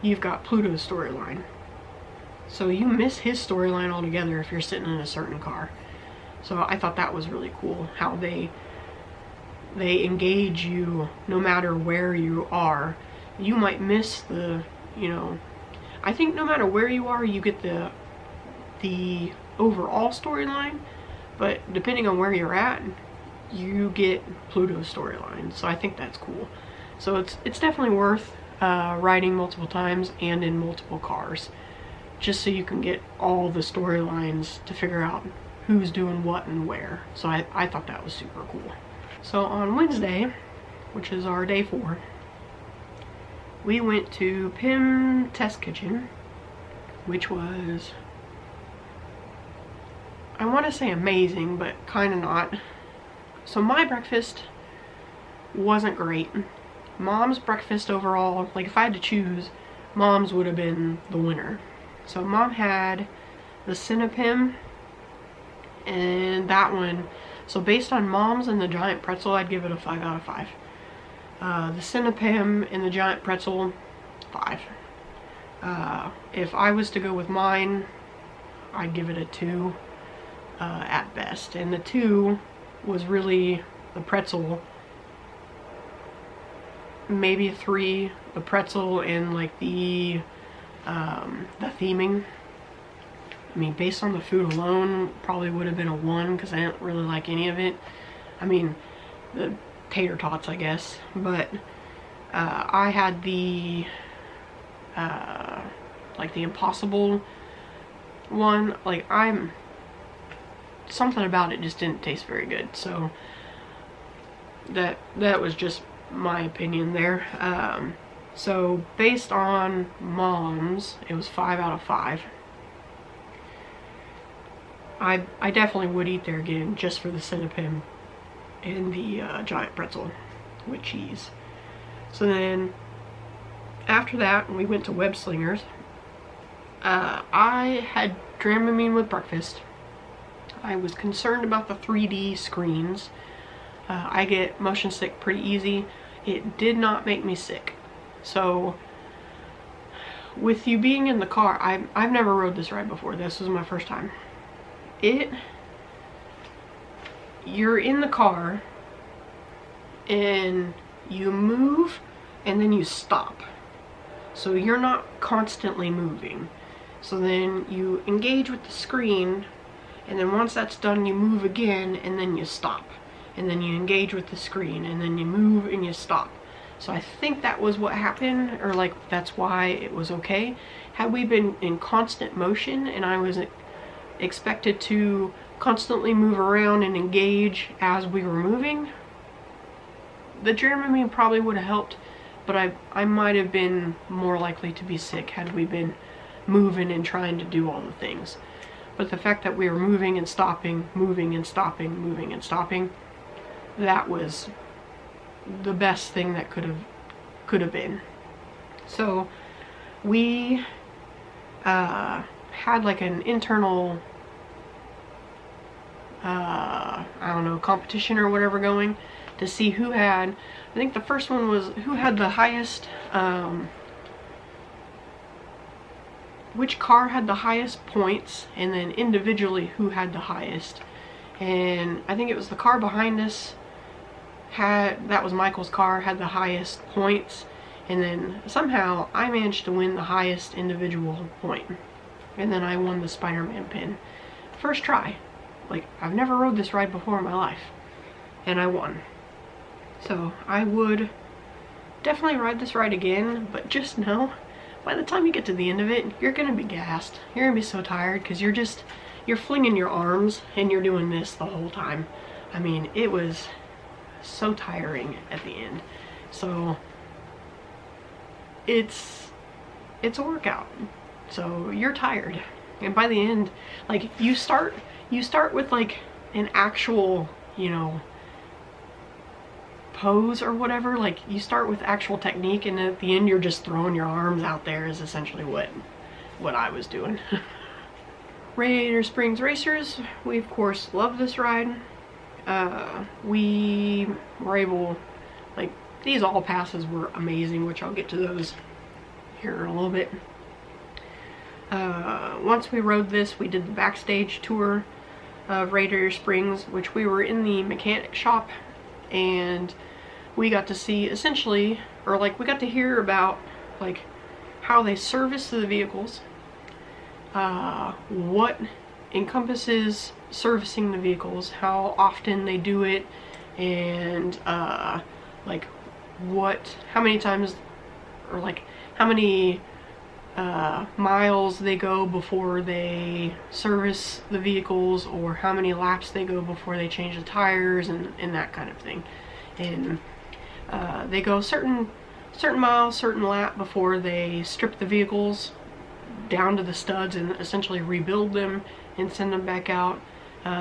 Speaker 1: you've got Pluto's storyline. So you miss his storyline altogether if you're sitting in a certain car. So I thought that was really cool, how they engage you no matter where you are. You might miss the, you know, I think no matter where you are, you get the overall storyline, but depending on where you're at, you get Pluto's storyline. So I think that's cool. So it's definitely worth riding multiple times and in multiple cars, just so you can get all the storylines to figure out who's doing what and where. So I thought that was super cool. So on Wednesday, which is our day 4, we went to Pym Test Kitchen, which was, I want to say amazing, but kind of not. So my breakfast wasn't great. Mom's breakfast overall, like if I had to choose, Mom's would have been the winner. So Mom had the Cinnapim, and that one, so based on Mom's and the giant pretzel, I'd give it a 5 out of 5. The Cinnapim and the giant pretzel, 5. If I was to go with mine, I'd give it a 2 at best. And the 2 was really the pretzel, maybe a 3, the pretzel and like the theming. I mean, based on the food alone, probably would have been a 1 because I didn't really like any of it. I mean, the tater tots, I guess, but I had the like the Impossible one. Like, something about it just didn't taste very good, so that was just my opinion there. So based on Mom's, it was 5 out of 5. I definitely would eat there again just for the Cinnapim and the giant pretzel with cheese. So then after that, we went to Web Slingers. I had Dramamine with breakfast. I was concerned about the 3D screens. I get motion sick pretty easy. It did not make me sick. So with you being in the car, I've never rode this ride before. This was my first time. You're in the car and you move and then you stop. so you're not constantly moving. So then you engage with the screen, and then once that's done, you move again, and then you stop. And then you engage with the screen, and then you move and you stop. So I think that was what happened, or like that's why it was okay. Had we been in constant motion and I was expected to constantly move around and engage as we were moving, the Dramamine probably would have helped, but I might have been more likely to be sick had we been moving and trying to do all the things. But the fact that we were moving and stopping, moving and stopping, moving and stopping, that was the best thing that could have been. So we had like an internal I don't know, competition or whatever going to see who had, I think the first one was who had the highest, which car had the highest points, and then individually who had the highest. And I think it was the car behind us that was Michael's car, had the highest points, and then somehow I managed to win the highest individual point, and then I won the Spider-Man pin. First try. Like, I've never rode this ride before in my life, and I won. So I would definitely ride this ride again, but just know, by the time you get to the end of it, you're gonna be gassed. You're gonna be so tired, because you're flinging your arms, and you're doing this the whole time. I mean, it was so tiring at the end. So it's a workout. So you're tired. And by the end, like, you start with like an actual, you know, pose or whatever. Like, you start with actual technique, and at the end you're just throwing your arms out there is essentially what I was doing. Radiator Springs Racers, we of course love this ride. We were able, like, these all passes were amazing, which I'll get to those here in a little bit. Once we rode this, we did the backstage tour of Radiator Springs, which we were in the mechanic shop, and we got to see essentially, or like, we got to hear about like how they service the vehicles, what encompasses servicing the vehicles, how often they do it, and like how many times, or like how many miles they go before they service the vehicles, or how many laps they go before they change the tires, and that kind of thing. And they go certain miles, certain lap before they strip the vehicles down to the studs and essentially rebuild them and send them back out.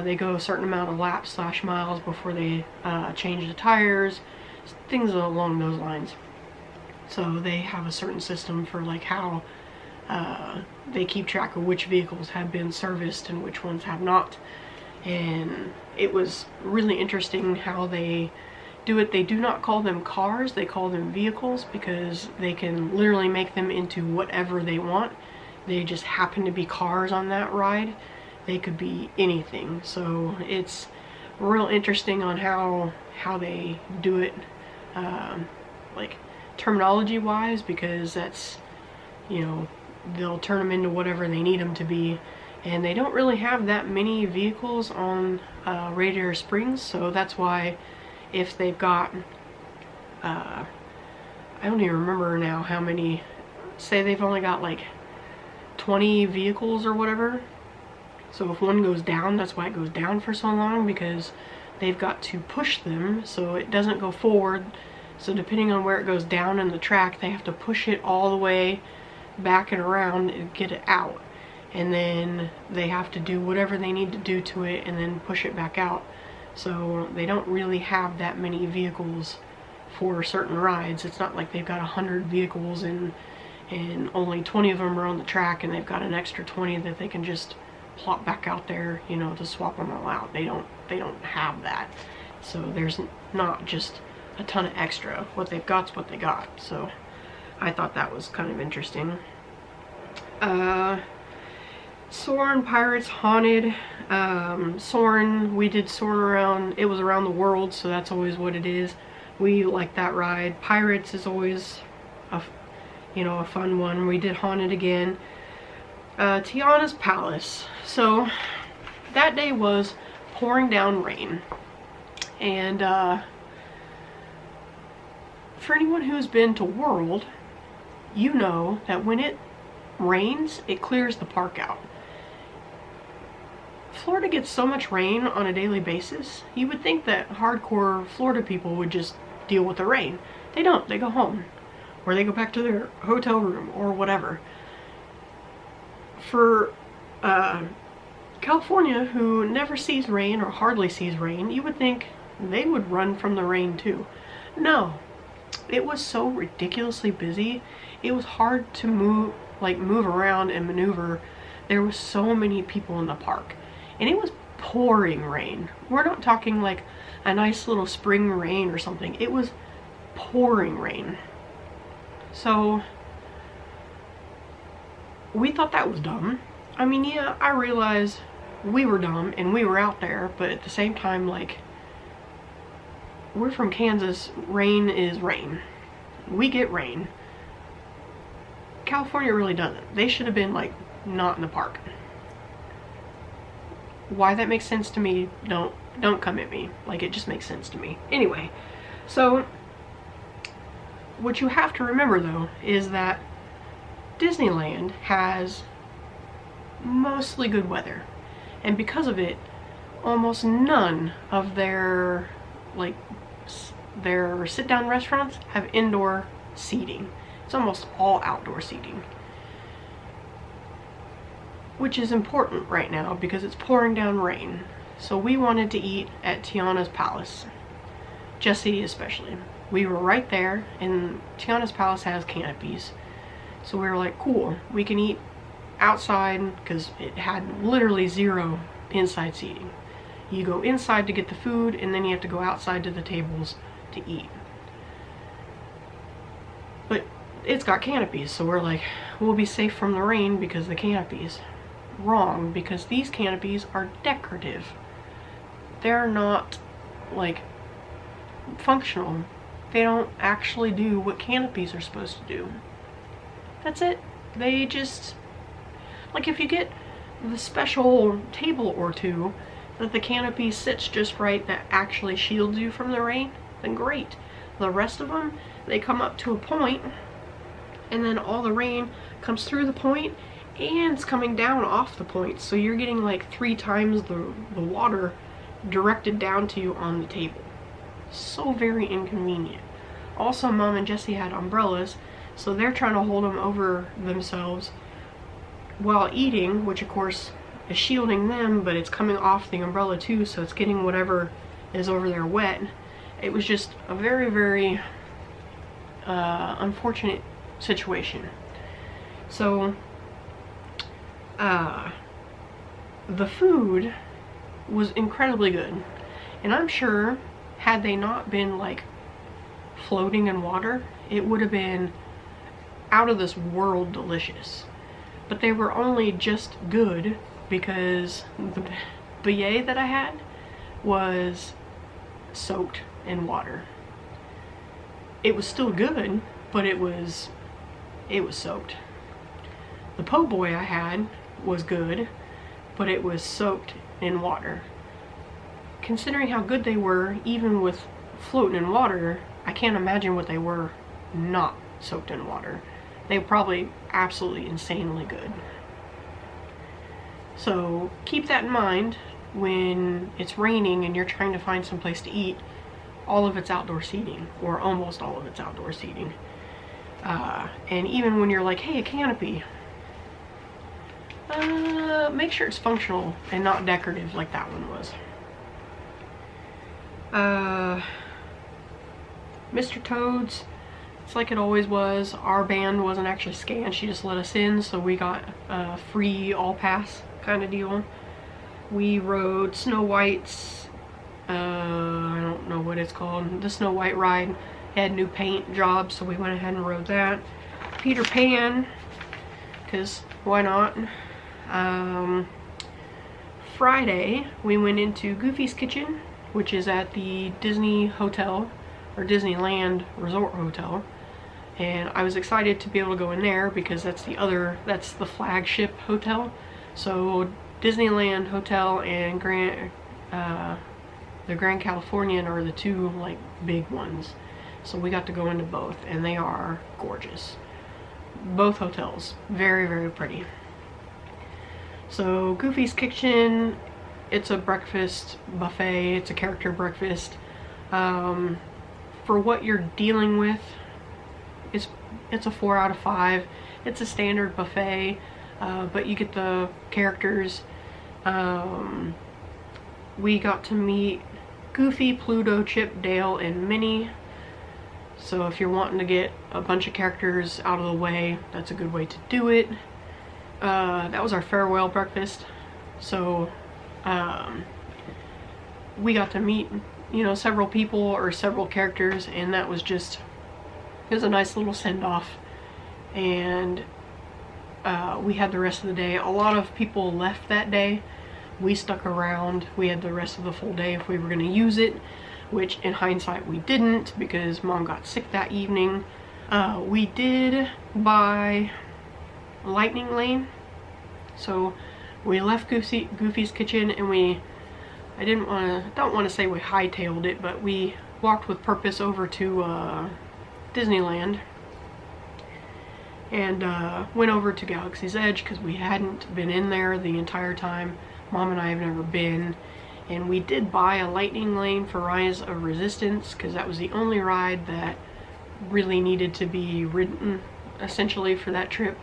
Speaker 1: They go a certain amount of laps / miles before they change the tires, things along those lines. So they have a certain system for like how they keep track of which vehicles have been serviced and which ones have not. And it was really interesting how they do it. They do not call them cars, they call them vehicles, because they can literally make them into whatever they want. They just happen to be cars on that ride. They could be anything. So it's real interesting on how they do it, like terminology wise, because that's, you know, they'll turn them into whatever they need them to be. And they don't really have that many vehicles on Radiator Springs, so that's why if they've got, I don't even remember now how many, say they've only got like 20 vehicles or whatever. So if one goes down, that's why it goes down for so long, because they've got to push them so it doesn't go forward. So depending on where it goes down in the track, they have to push it all the way back and around and get it out. And then they have to do whatever they need to do to it and then push it back out. So they don't really have that many vehicles for certain rides. It's not like they've got 100 vehicles and only 20 of them are on the track, and they've got an extra 20 that they can just plop back out there, you know, to swap them all out. They don't have that. So there's not just a ton of extra. What they've got's what they got. So I thought that was kind of interesting. Soarin' Pirates Haunted. Soarin', we did Soarin' around, it was around the world, so that's always what it is. We like that ride. Pirates is always you know, a fun one. We did Haunted again. Tiana's Palace. So that day was pouring down rain. And for anyone who's been to World, you know that when it rains, it clears the park out. Florida gets so much rain on a daily basis, you would think that hardcore Florida people would just deal with the rain. They don't. They go home. Or they go back to their hotel room or whatever. For California, who never sees rain or hardly sees rain, you would think they would run from the rain too. No. It was so ridiculously busy. It was hard to move around and maneuver. There was so many people in the park. And it was pouring rain. We're not talking like a nice little spring rain or something. It was pouring rain. So we thought that was dumb. I mean, yeah, I realize we were dumb and we were out there, but at the same time, like, we're from Kansas. Rain is rain. We get rain. California really doesn't. They should have been, like, not in the park. Why that makes sense to me, don't come at me. Like, it just makes sense to me. Anyway, so what you have to remember, though, is that Disneyland has mostly good weather. And because of it, almost none of their sit-down restaurants have indoor seating. It's almost all outdoor seating. Which is important right now because it's pouring down rain. So we wanted to eat at Tiana's Palace. Jesse especially. We were right there, and Tiana's Palace has canopies. So we were like, cool, we can eat outside because it had literally zero inside seating. You go inside to get the food, and then you have to go outside to the tables to eat. But it's got canopies, so we're like, we'll be safe from the rain because of the canopies. Wrong, because these canopies are decorative. They're not, like, functional. They don't actually do what canopies are supposed to do. That's it. They just, like, if you get the special table or two that the canopy sits just right that actually shields you from the rain, then great. The rest of them, they come up to a point, and then all the rain comes through the point and it's coming down off the point, so you're getting like 3 times the water directed down to you on the table. So very inconvenient. Also, Mom and Jesse had umbrellas, so they're trying to hold them over themselves while eating, which of course is shielding them, but it's coming off the umbrella too, so it's getting whatever is over there wet. It was just a very, very unfortunate situation. So the food was incredibly good, and I'm sure had they not been like floating in water, it would have been out of this world delicious. But they were only just good because the beignet that I had was soaked in water. It was still good, but it was soaked. The po' boy I had was good, but it was soaked in water. Considering how good they were, even with floating in water, I can't imagine what they were not soaked in water. They were probably absolutely insanely good. So keep that in mind when it's raining and you're trying to find some place to eat. All of it's outdoor seating, or almost all of it's outdoor seating. And even when you're like, hey, a canopy, make sure it's functional and not decorative like that one was. Mr. Toad's, it's like it always was. Our band wasn't actually scanned, she just let us in, so we got a free all pass kind of deal. We rode Snow White's, I don't know what it's called, the Snow White ride. It had new paint jobs, so we went ahead and rode that. Peter Pan, because why not? Friday, we went into Goofy's Kitchen, which is at the Disney Hotel, or Disneyland Resort Hotel. and I was excited to be able to go in there because that's the flagship hotel. So Disneyland Hotel and the Grand Californian are the two like big ones. So we got to go into both, and they are gorgeous. Both hotels, very, very pretty. So Goofy's Kitchen, it's a breakfast buffet, it's a character breakfast. For what you're dealing with, it's a 4 out of 5. It's a standard buffet, but you get the characters. We got to meet Goofy, Pluto, Chip, Dale, and Minnie. So if you're wanting to get a bunch of characters out of the way, that's a good way to do it. That was our farewell breakfast. So we got to meet, you know, several people or several characters, and that was just, it was a nice little send-off. And we had the rest of the day. A lot of people left that day. We stuck around. We had the rest of the full day if we were going to use it, which in hindsight we didn't because Mom got sick that evening. We did buy Lightning Lane. So we left Goofy's Kitchen, and I don't want to say we hightailed it, but we walked with purpose over to Disneyland and went over to Galaxy's Edge because we hadn't been in there the entire time. Mom and I have never been, and we did buy a Lightning Lane for Rise of Resistance because that was the only ride that really needed to be ridden essentially for that trip,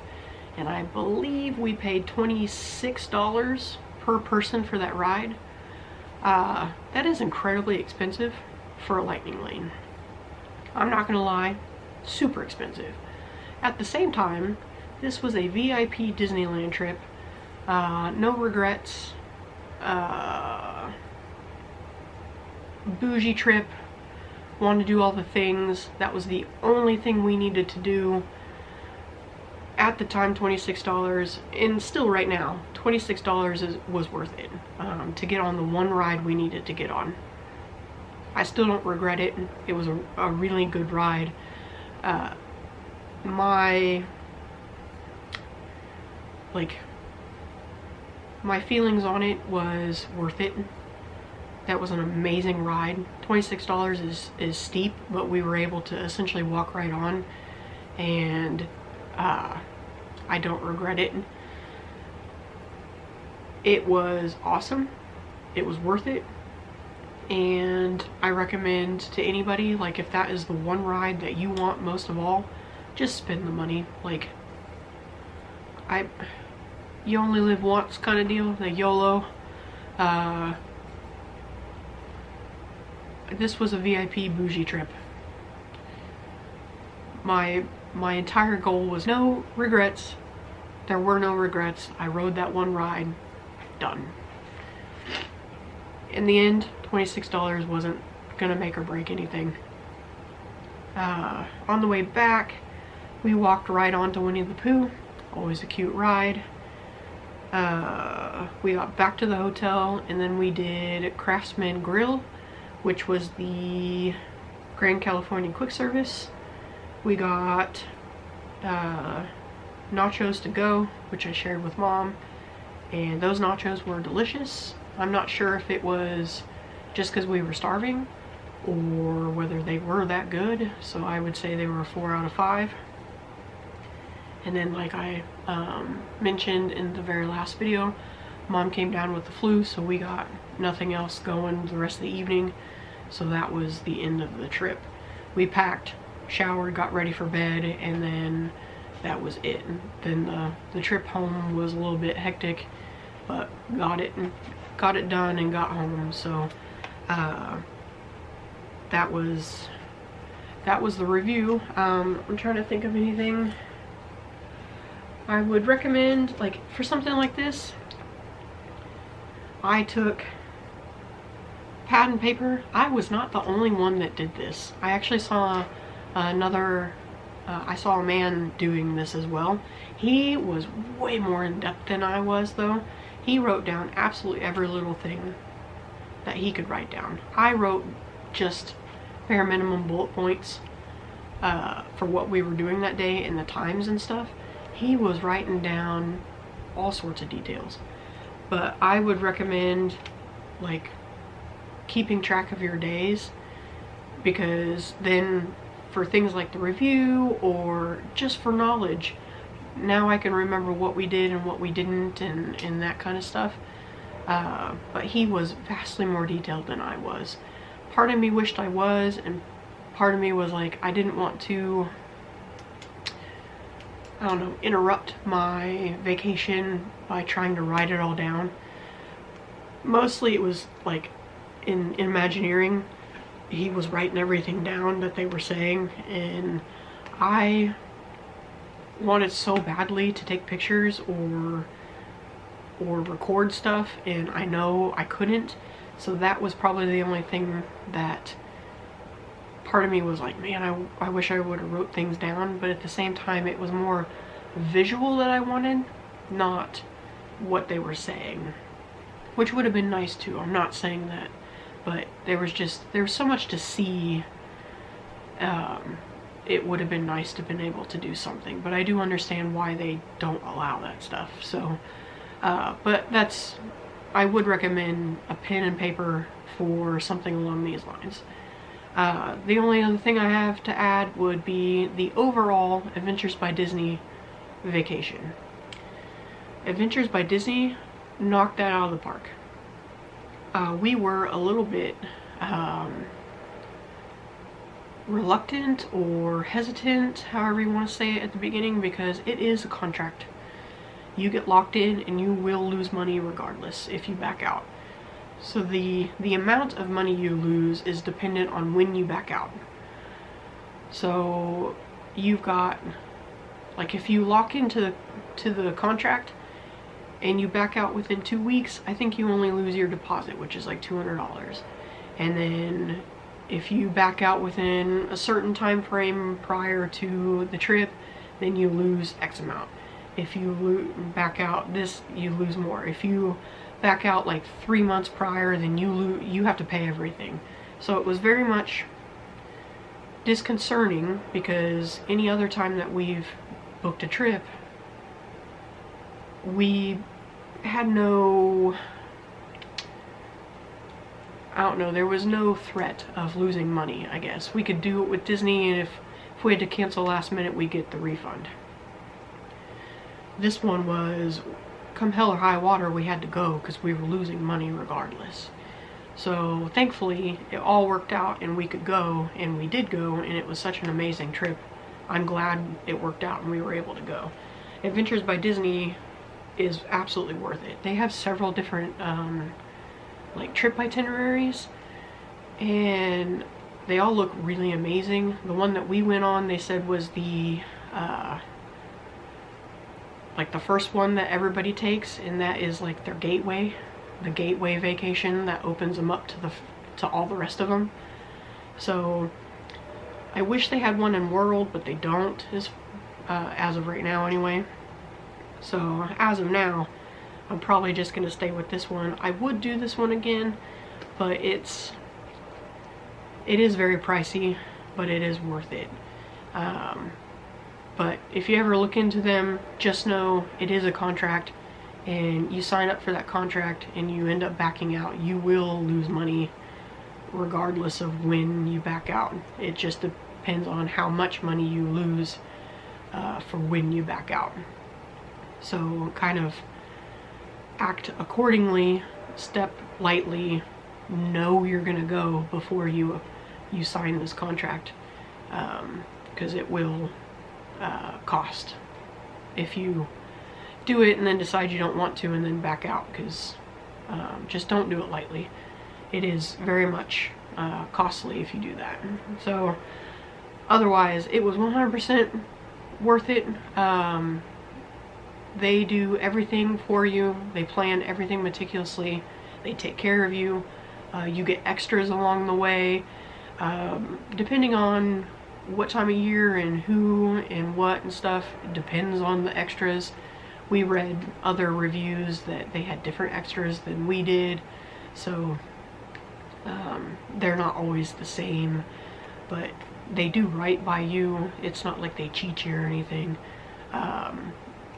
Speaker 1: and I believe we paid $26 per person for that ride. That is incredibly expensive for a Lightning Lane. I'm not gonna lie, super expensive. At the same time, this was a VIP Disneyland trip. No regrets. Bougie trip. Wanted to do all the things. That was the only thing we needed to do. At the time, $26, and still right now, $26 was worth it to get on the one ride we needed to get on. I still don't regret it. It was a really good ride. My feelings on it was worth it. That was an amazing ride. $26 is steep, but we were able to essentially walk right on, and I don't regret it. It was awesome. It was worth it, and I recommend to anybody, like, if that is the one ride that you want most of all, just spend the money. Like, you only live once kind of deal, the YOLO. This was a VIP bougie trip. My entire goal was no regrets. There were no regrets. I rode that one ride. Done. In the end, $26 wasn't gonna make or break anything. On the way back, we walked right onto Winnie the Pooh. Always a cute ride. We got back to the hotel, and then we did Craftsman Grill, which was the Grand Californian quick service. We got nachos to go, which I shared with Mom, and those nachos were delicious. I'm not sure if it was just because we were starving or whether they were that good, so I would say they were a 4 out of 5. And then, like I mentioned in the very last video, Mom came down with the flu, so we got nothing else going the rest of the evening, so that was the end of the trip. We packed, showered, got ready for bed, and then that was it. And then the trip home was a little bit hectic, but got it done and got home. So that was the review. I'm trying to think of anything I would recommend, like, for something like this. I took pad and paper. I was not the only one that did this. I actually saw I saw a man doing this as well. He was way more in depth than I was, though. He wrote down absolutely every little thing that he could write down. I wrote just bare minimum bullet points. for what we were doing that day and the times and stuff. He was writing down all sorts of details. But I would recommend like keeping track of your days, because then for things like the review or just for knowledge, now I can remember what we did and what we didn't and that kind of stuff. But he was vastly more detailed than I was. Part of me wished I was, and part of me was like, I didn't want to, I don't know, interrupt my vacation by trying to write it all down. Mostly it was like in Imagineering, he was writing everything down that they were saying, and I wanted so badly to take pictures or record stuff, and I know I couldn't. So that was probably the only thing that part of me was like, man, I wish I would have wrote things down. But at the same time, it was more visual that I wanted, not what they were saying, which would have been nice too. I'm not saying that, but there was so much to see. It would have been nice to have been able to do something, but I do understand why they don't allow that stuff. So but I would recommend a pen and paper for something along these lines. The only other thing I have to add would be the overall Adventures by Disney vacation. Adventures by Disney knocked that out of the park. We were a little bit reluctant or hesitant, however you want to say it, at the beginning, because it is a contract. You get locked in and you will lose money regardless if you back out. So the amount of money you lose is dependent on when you back out. So you've got, like, if you lock into the contract and you back out within 2 weeks, I think you only lose your deposit, which is like $200. And then if you back out within a certain time frame prior to the trip, then you lose X amount. If you back out this, you lose more. If you back out like 3 months prior, then you have to pay everything. So it was very much disconcerting, because any other time that we've booked a trip, we had no, I don't know, there was no threat of losing money, I guess. We could do it with Disney, and if we had to cancel last minute, we'd get the refund. This one was, come hell or high water, we had to go because we were losing money regardless. So thankfully it all worked out and we could go, and we did go, and it was such an amazing trip. I'm glad it worked out and we were able to go. Adventures by Disney is absolutely worth it. They have several different like trip itineraries, and they all look really amazing. The one that we went on, they said, was the like the first one that everybody takes, and that is like their gateway, the gateway vacation that opens them up to all the rest of them. So I wish they had one in World, but they don't, as of right now anyway. So as of now, I'm probably just gonna stay with this one. I would do this one again, but it is very pricey, but it is worth it. But if you ever look into them, just know it is a contract, and you sign up for that contract and you end up backing out, you will lose money regardless of when you back out. It just depends on how much money you lose for when you back out. So kind of act accordingly, step lightly, know you're gonna go before you sign this contract, because it will cost if you do it and then decide you don't want to and then back out, because just don't do it lightly. It is very much costly if you do that. So otherwise, it was 100% worth it. They do everything for you. They plan everything meticulously. They take care of you. You get extras along the way. Depending on what time of year and who and what and stuff, it depends on the extras. We read other reviews that they had different extras than we did, so they're not always the same, but they do right by you. It's not like they cheat you or anything.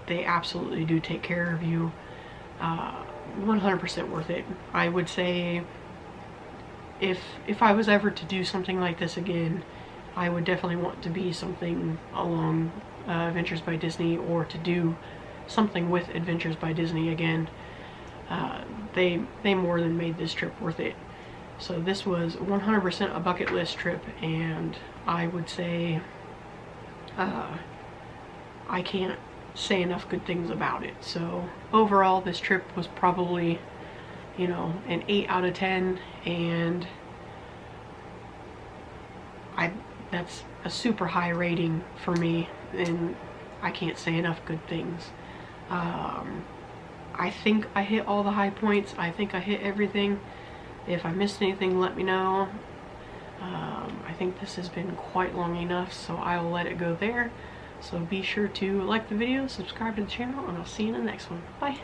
Speaker 1: They absolutely do take care of you. 100% worth it. I would say if I was ever to do something like this again, I would definitely want to be something along Adventures by Disney, or to do something with Adventures by Disney again. They more than made this trip worth it. So this was 100% a bucket list trip, and I would say I can't say enough good things about it. So overall, this trip was probably, you know, an 8 out of 10, and that's a super high rating for me, and I can't say enough good things. I think I hit all the high points. I think I hit everything. If I missed anything, let me know. I think this has been quite long enough, so I will let it go there. So be sure to like the video, subscribe to the channel, and I'll see you in the next one. Bye!